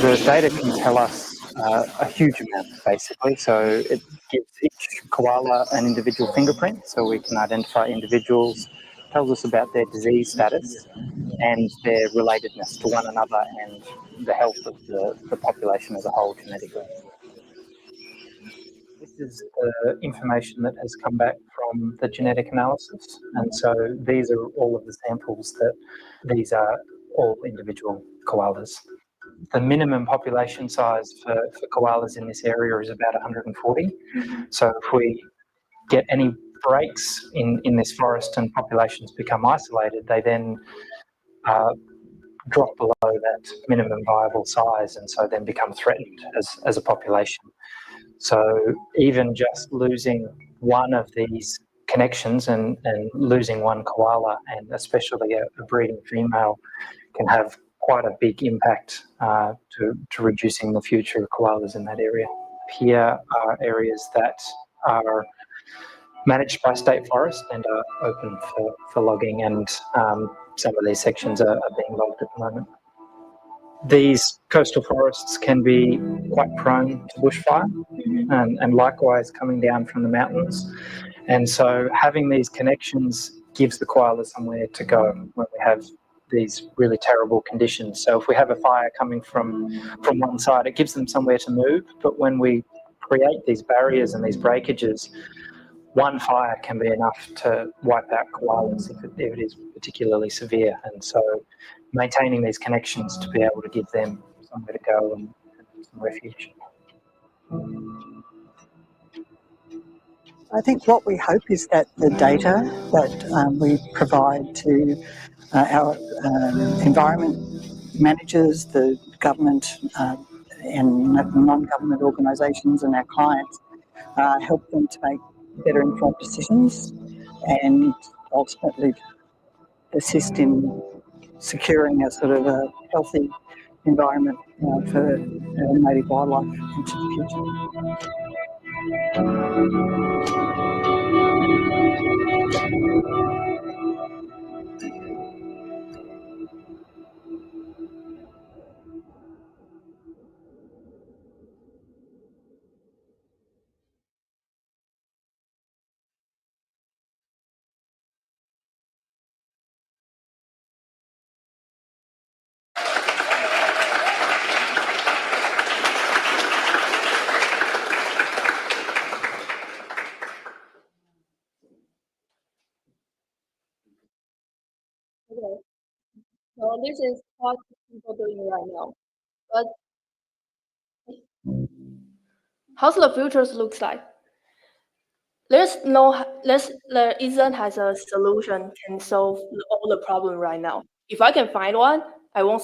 The data can tell us a huge amount, basically. So it gives each koala an individual fingerprint, so we can identify individuals, tells us about their disease status and their relatedness to one another and the health of the population as a whole genetically. This is the information that has come back from the genetic analysis, and so these are all of the samples these are all individual koalas. The minimum population size for koalas in this area is about 140. So if we get any breaks in this forest and populations become isolated, they then drop below that minimum viable size and so then become threatened as a population. So even just losing one of these connections and losing one koala, and especially a breeding female, can have quite a big impact to reducing the future of koalas in that area. Here are areas that are managed by state forest and are open for logging, and some of these sections are being logged at the moment. These coastal forests can be quite prone to bushfire, and likewise coming down from the mountains. And so having these connections gives the koalas somewhere to go when we have these really terrible conditions. So if we have a fire coming from one side, it gives them somewhere to move. But when we create these barriers and these breakages, one fire can be enough to wipe out koalas if it is particularly severe. And so maintaining these connections to be able to give them somewhere to go and some refuge. I think what we hope is that the data that we provide to our environment managers, the government and non-government organisations and our clients help them to make better informed decisions and ultimately assist in securing a sort of a healthy environment for native wildlife into the future. Okay. So this is what people doing right now. But how's the future looks like? There isn't has a solution can solve all the problem right now. If I can find one, I won't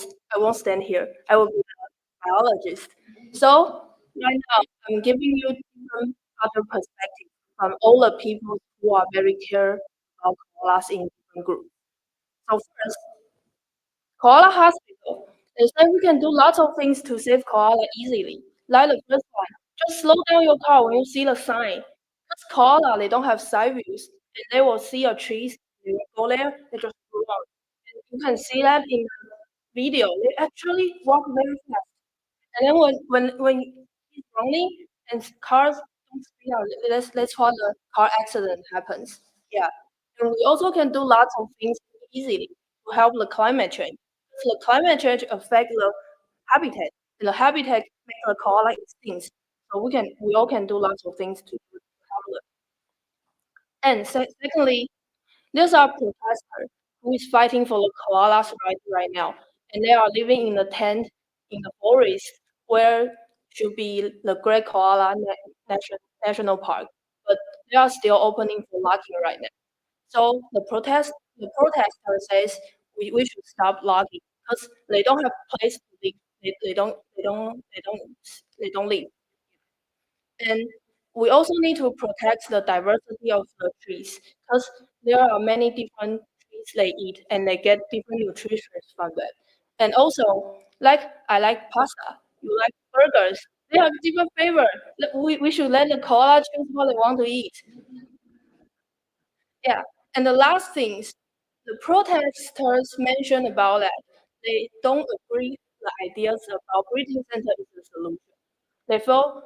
stand here. I will be a biologist. So right now I'm giving you different other perspectives from all the people who are very care about koalas in different groups. So first, koala hospital. They say we can do lots of things to save koala easily. Like the first one, just slow down your car when you see the sign. Because koala, they don't have side views, and they will see a tree, they will go there, they just go out. And you can see that in the video. They actually walk very fast. And then when he's running and cars don't speed up, that's what the car accident happens. Yeah. And we also can do lots of things easily to help the climate change. So the climate change affect the habitat, and the habitat make the koala extinct. So we all can do lots of things to help them. And secondly, there's our protester who is fighting for the koalas right now, and they are living in a tent in the forest where should be the Great Koala National Park, but they are still opening for logging right now. So the protester says we should stop logging because they don't have place to live. They don't live. And we also need to protect the diversity of the trees because there are many different trees they eat and they get different nutrition from that. And also, like I like pasta, you like burgers. They have different flavor. We should let the koala choose what they want to eat. Yeah. And the last things, the protesters mentioned about that they don't agree the ideas about breeding center is the solution. They feel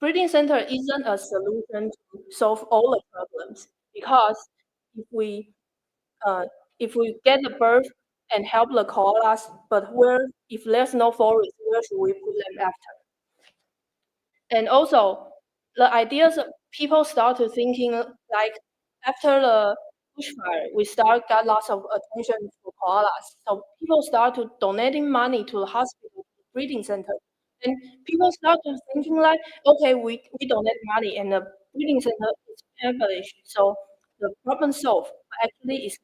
breeding center isn't a solution to solve all the problems because if we uh, if we get the bird and help the koalas, but where if there's no forest, where should we put them after? And also, the ideas of people start to thinking like after the bushfire, we got lots of attention for koalas. So people start to donating money to the hospital, breeding center. And people start to thinking like, okay, we donate money and the breeding center is established. So the problem solved, but actually it's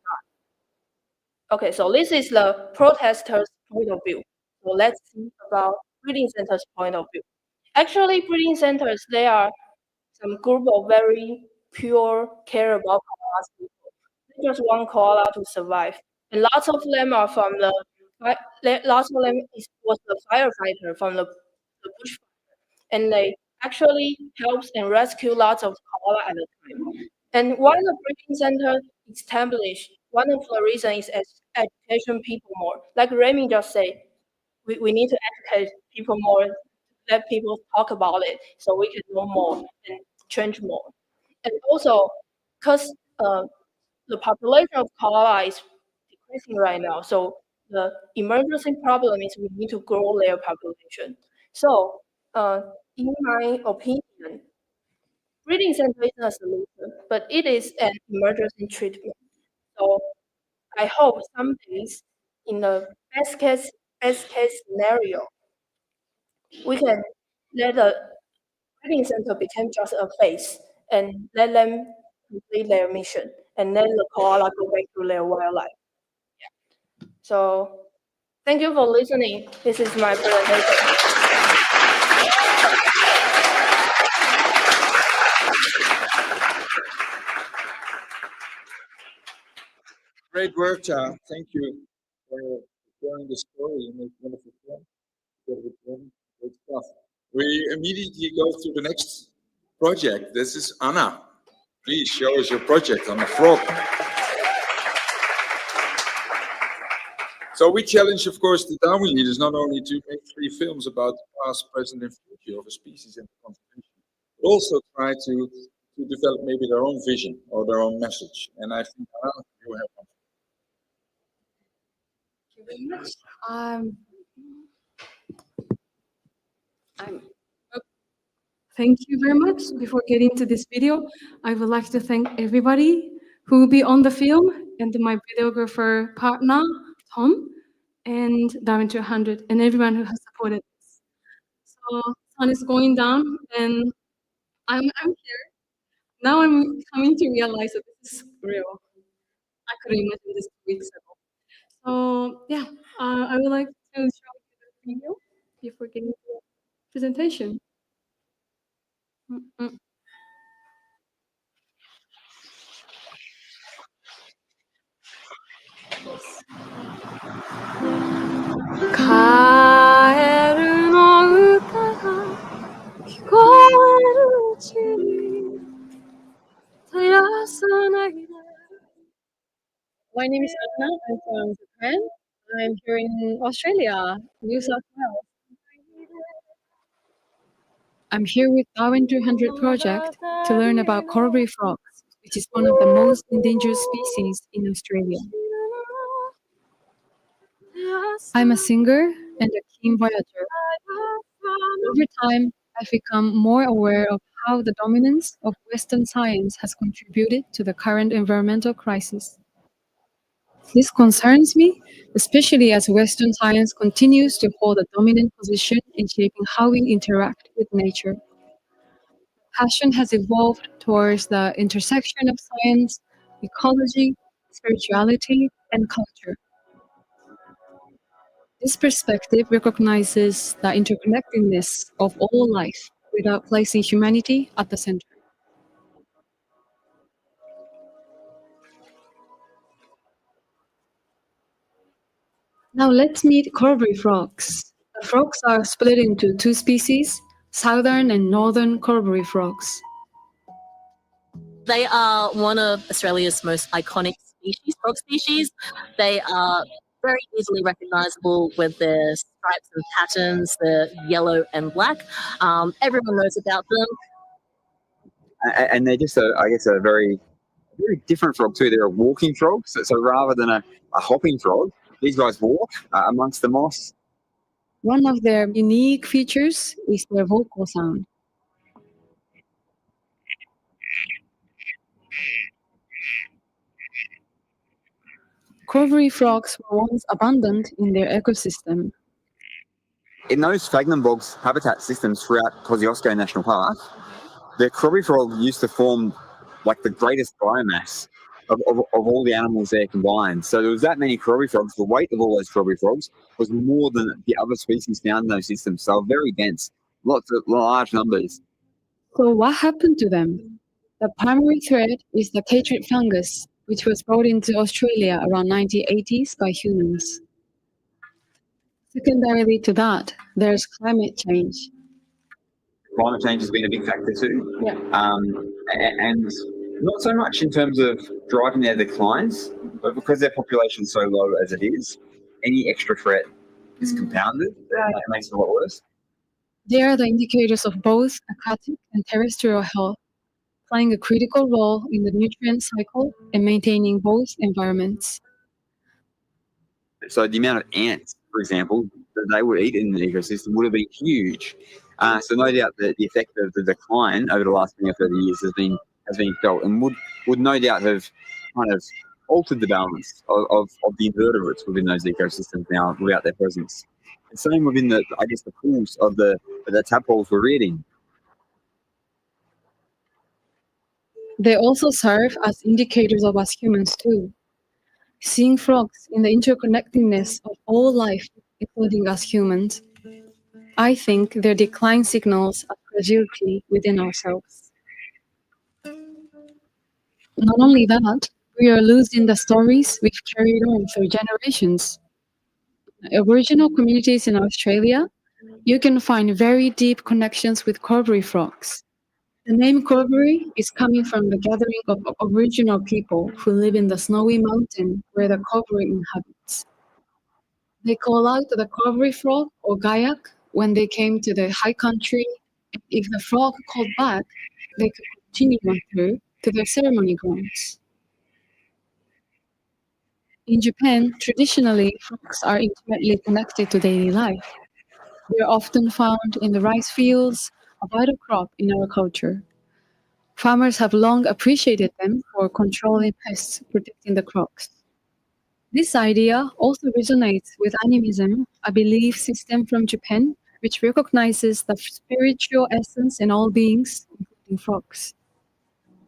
not. Okay, so this is the protesters' point of view. So let's think about breeding center's point of view. Actually, breeding centers, they are some group of very pure care about koalas people. They just want koala to survive. And lots of them are from lots of them was the firefighter from the bushfire. And they actually helps and rescue lots of koala at a time. And one of the breeding center established, one of the reasons is education people more. Like Remy just said, we need to educate people more, let people talk about it so we can know more and change more. And also, because the population of koala is decreasing right now, so the emergency problem is we need to grow their population. So, in my opinion, breeding center isn't a solution, but it is an emergency treatment. So, I hope some days, in the best case scenario, we can let the breeding center become just a phase and let them complete their mission and let the koala go back to their wildlife. So thank you for listening. This is my presentation. Great work, Cha. Thank you for sharing the story in this wonderful film. Great stuff. We immediately go to the next project. This is Anna. Please show us your project on the frog. So we challenge, of course, the Darwin leaders not only to make 3 films about the past, present, and future of a species and conservation, but also try to develop maybe their own vision or their own message. And I think Anna, you have one. Thank you very much. Thank you very much. Before getting to this video, I would like to thank everybody who will be on the film and my videographer partner, Tom, and Darwin200, and everyone who has supported this. So sun is going down, and I'm here. Now I'm coming to realize that this is real. I couldn't imagine this 2 weeks ago. So yeah, I would like to show you the video before getting to the presentation. My name is Anna. I'm from Japan. I'm here in Australia, New South Wales. I'm here with Darwin200 project to learn about coral reef frogs, which is one of the most endangered species in Australia. I'm a singer and a keen voyager. Over time, I've become more aware of how the dominance of Western science has contributed to the current environmental crisis. This concerns me, especially as Western science continues to hold a dominant position in shaping how we interact with nature. Passion has evolved towards the intersection of science, ecology, spirituality, and culture. This perspective recognizes the interconnectedness of all life without placing humanity at the center. Now let's meet Corbury frogs. The frogs are split into two species, southern and northern Corbury frogs. They are one of Australia's most iconic species, frog species. They are very easily recognizable with their stripes and patterns, the yellow and black. Everyone knows about them. And they're just, I guess, a very different frog too. They're a walking frog, so rather than a hopping frog, these guys walk amongst the moss. One of their unique features is their vocal sound. Corbury frogs were once abundant in their ecosystem. In those sphagnum bogs habitat systems throughout Kosciuszko National Park, the Corbury frog used to form like the greatest biomass of all the animals there combined. So there was that many Corbury frogs. The weight of all those Corbury frogs was more than the other species found in those systems. So very dense, lots of large numbers. So what happened to them? The primary threat is the chytrid fungus, which was brought into Australia around 1980s by humans. Secondarily to that, there's climate change. Climate change has been a big factor too. Yeah. And not so much in terms of driving their declines, but because their population is so low as it is, any extra threat is compounded. That makes it a lot worse. They are the indicators of both aquatic and terrestrial health, playing a critical role in the nutrient cycle and maintaining both environments. So the amount of ants, for example, that they would eat in the ecosystem would have been huge. So no doubt that the effect of the decline over the last 20 or 30 years has been felt, and would no doubt have kind of altered the balance of the invertebrates within those ecosystems now without their presence. The same within the pools of the tadpoles we're eating. They also serve as indicators of us humans too. Seeing frogs in the interconnectedness of all life, including us humans, I think their decline signals a fragility within ourselves. Not only that, we are losing the stories we've carried on through generations. Aboriginal communities in Australia, you can find very deep connections with Corbury frogs. The name Corbury is coming from the gathering of Aboriginal people who live in the snowy mountain where the Corbury inhabits. They call out the Corbury frog or Gayak when they came to the high country. If the frog called back, they could continue on through to their ceremony grounds. In Japan, traditionally, frogs are intimately connected to daily life. They are often found in the rice fields, a vital crop in our culture. Farmers have long appreciated them for controlling pests, protecting the crops. This idea also resonates with animism, a belief system from Japan, which recognizes the spiritual essence in all beings, including frogs.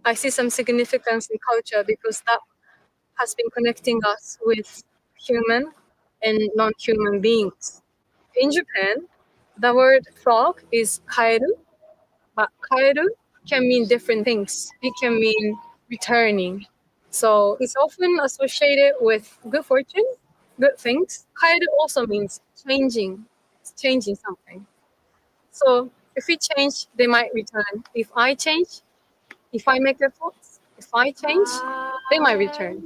I see some significance in culture because that has been connecting us with human and non-human beings. In Japan, the word frog is kaeru, but kaeru can mean different things. It can mean returning. So it's often associated with good fortune, good things. Kaeru also means changing something. So if we change, they might return. If I change, if I make efforts, if I change, they might return.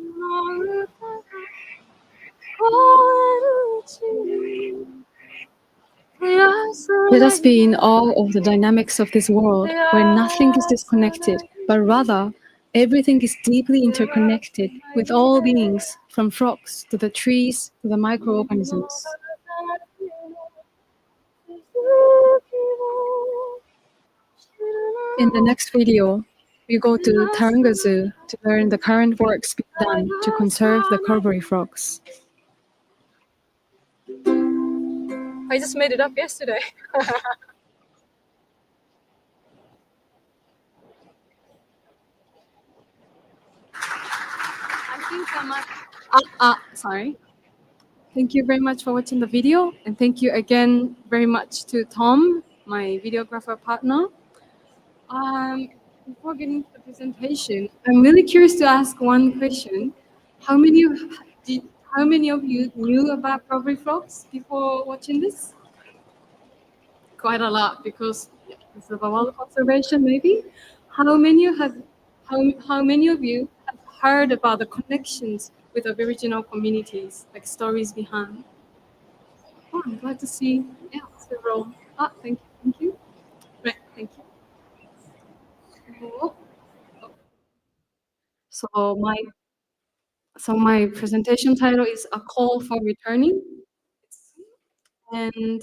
Let us be in awe of the dynamics of this world where nothing is disconnected, but rather everything is deeply interconnected with all beings, from frogs to the trees to the microorganisms. In the next video, we go to Taronga Zoo to learn the current works being done to conserve the Corbury frogs. I just made it up yesterday. so much. Sorry. Thank you very much for watching the video, and thank you again very much to Tom, my videographer partner. Before getting to the presentation, I'm really curious to ask one question. How many of how many of you knew about Strawberry Frogs before watching this? Quite a lot, because it's a wildlife observation, maybe. How many have how many of you have heard about the connections with Aboriginal communities, like stories behind? Oh, I'm glad to see. Yeah, several. Thank you, thank you. Right, thank you. Oh. So my my presentation title is A Call for Returning. And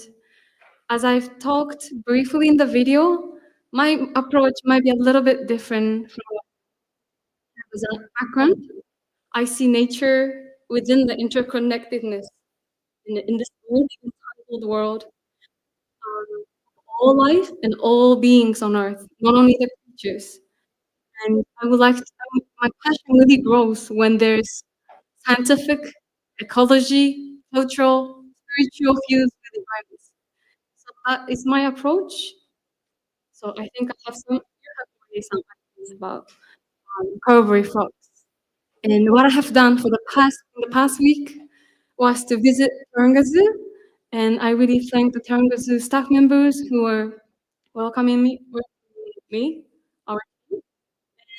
as I've talked briefly in the video, my approach might be a little bit different from the background. I see nature within the interconnectedness in this really entangled world, all life and all beings on earth, not only the creatures. And I would like to, my passion really grows when there's scientific, ecology, cultural, spiritual fuse with environments. So that is my approach. So I think I have some, you have already some ideas about Strawberry Frogs. And what I have done for in the past week was to visit Taronga Zoo, and I really thank the Taronga Zoo staff members who were welcoming me, our team.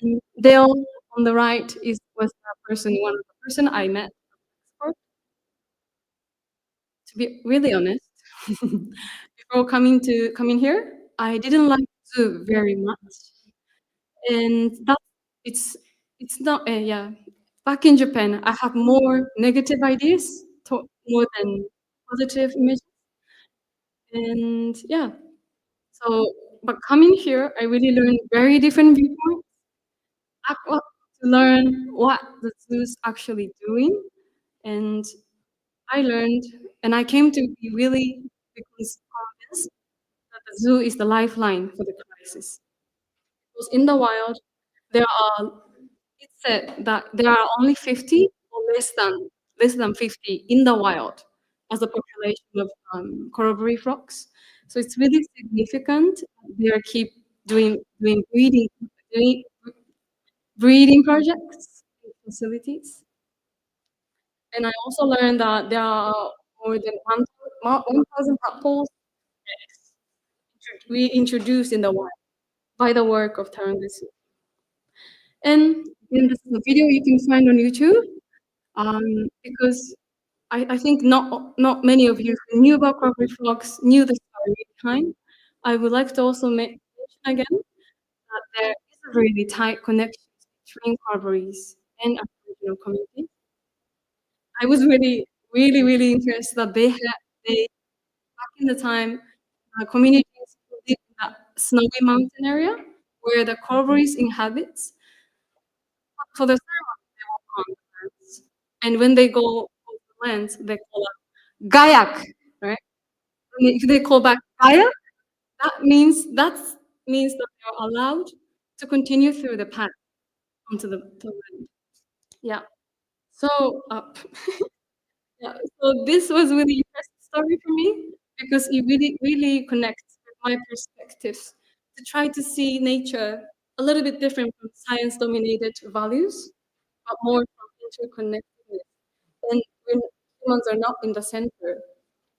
And Dale on the right was one of the person I met. To be really honest, before coming here, I didn't like zoo very much, and that it's not yeah. Back in Japan, I have more negative ideas, more than positive images, and yeah. So, but coming here, I really learned very different viewpoints. To learn what the zoo's actually doing, and I learned, and I came to be really convinced that the zoo is the lifeline for the crisis. Because in the wild, there are, it's said that there are only 50 or less than 50 in the wild as a population of coral frogs. So it's really significant. They are keep doing breeding projects in facilities. And I also learned that there are more than 1,000 tadpoles we introduced in the wild by the work of Taronga Zoo. And in this video you can find on YouTube, because I think not many of you who knew about Strawberry Frogs knew the story behind. I would like to also mention again that there is a really tight connection between Strawberries and Aboriginal communities. I was really interested that they back in the time, communities who live in that snowy mountain area where the Strawberries inhabits. For the ceremony, they walk on the lands, and when they go on the lands, they call it Gayak, right? And if they call back Gayak, that means that they're allowed to continue through the path onto the land. Yeah. So, yeah. So this was really interesting story for me because it really connects with my perspectives to try to see nature a little bit different from science-dominated values, but more from interconnectedness. And when humans are not in the center,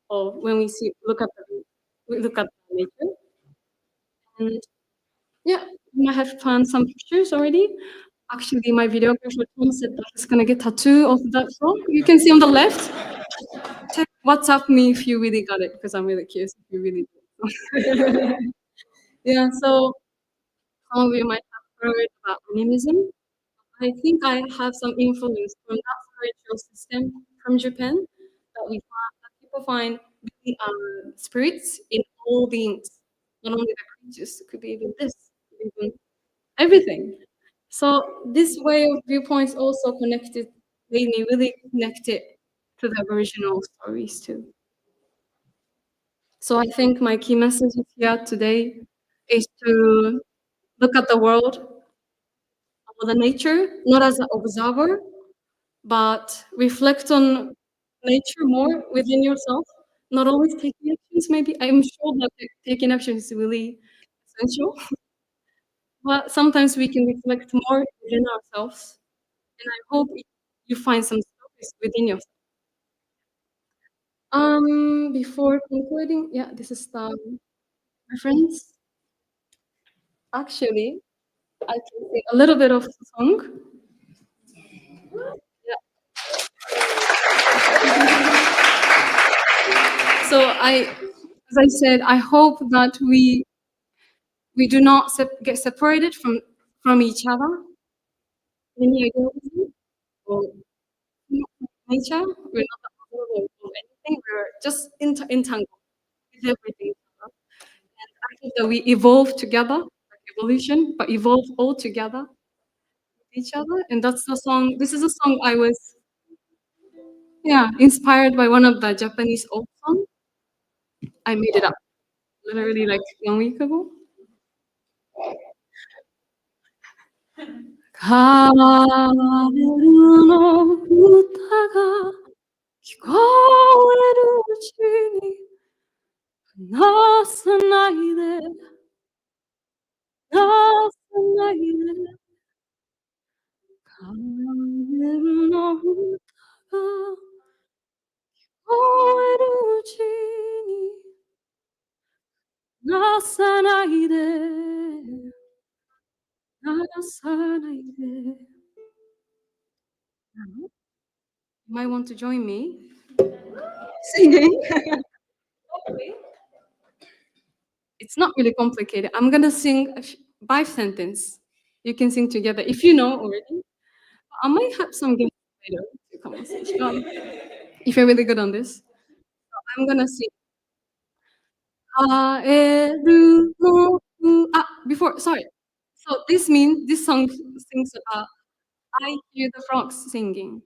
or when we look at nature, and yeah, you might have found some pictures already. Actually, my videographer Tom said that he's gonna get a tattoo of that frog. You can see on the left. WhatsApp me if you really got it, because I'm really curious if you really do. Yeah, so some of you might have heard about animism. I think I have some influence from that spiritual system from Japan that people find really, spirits in all beings, not only the creatures. It could be even this, could be even everything. So this way of viewpoints also made me really connected to the original stories too. So I think my key message here today is to look at the world, or the nature, not as an observer, but reflect on nature more within yourself. Not always taking actions, maybe. I'm sure that taking action is really essential. But sometimes we can reflect more within ourselves. And I hope you find some space within yourself. Before concluding, yeah, this is the reference. Actually, I can sing a little bit of the song. Yeah. So as I said, I hope that we do not get separated from each other. Any ideology or nature, we're not the of anything. We're just entangled with everything. And I hope that we evolve together, like evolution, but evolve all together with each other. And that's the song. This is a song I was, yeah, inspired by one of the Japanese old songs. I made it up literally like 1 week ago. カエルの歌が聞こえるうちに離さないで離さないでカエルの歌が聞こえるうちに離さないで離さないで You might want to join me singing. It's not really complicated. I'm gonna sing a 5 sentences. You can sing together if you know already. I might have some games later to conversation. If you're really good on this, so I'm gonna sing. Before, sorry. So this song sings about I hear the frogs singing.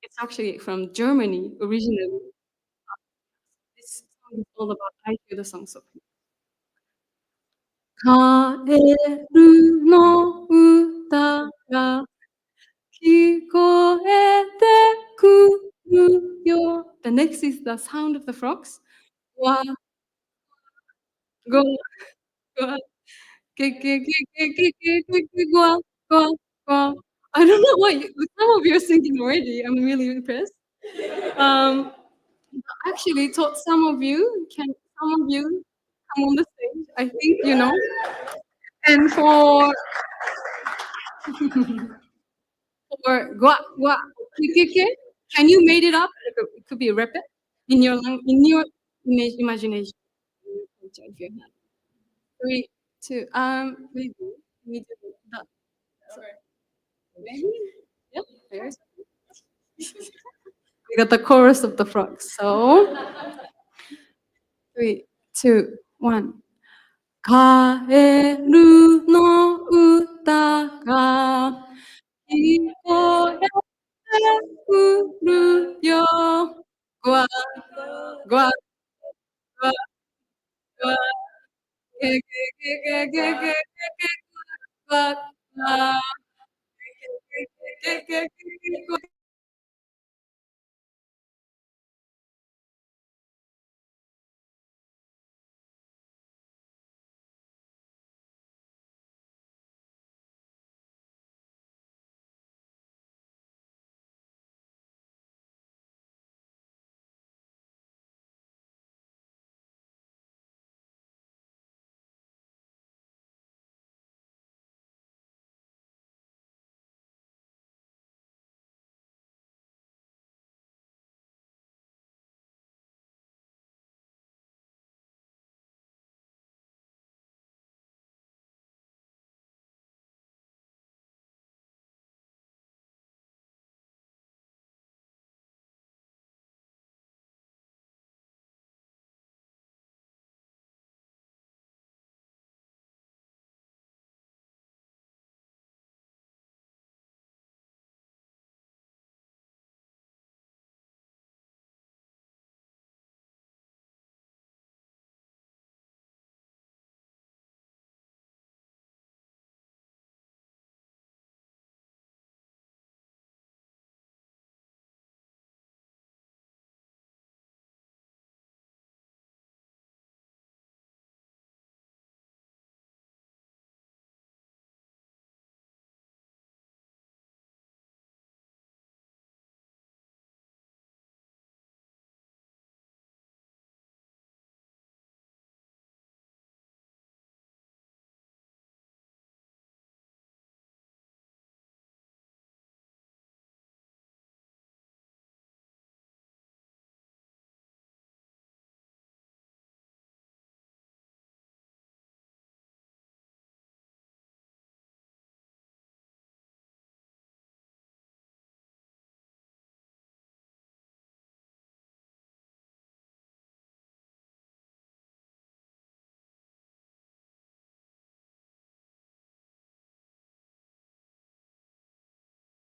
It's actually from Germany originally. This song is all about I hear the songs of people. カエルの歌が聞こえてくるよ The next is the sound of the frogs. わ、ご、ご、けけけけけけけけ、ごわ、ごわ、ごわ I don't know why some of you are singing already. I'm really impressed. Actually, thought some of you come on the stage. I think you know. And for gua gua kike, can you made it up? It could be a repeat in your imagination. If you have. 3, 2. We do that. Maybe. Yep. There's. We got the chorus of the frogs. So 3, 2, 1. カエルの歌が聞こえてくるよ。ごわ、ごわ、ごわ、ごわ、けけけけけけけけ、ごわ、ごわ、けけけけけけけ、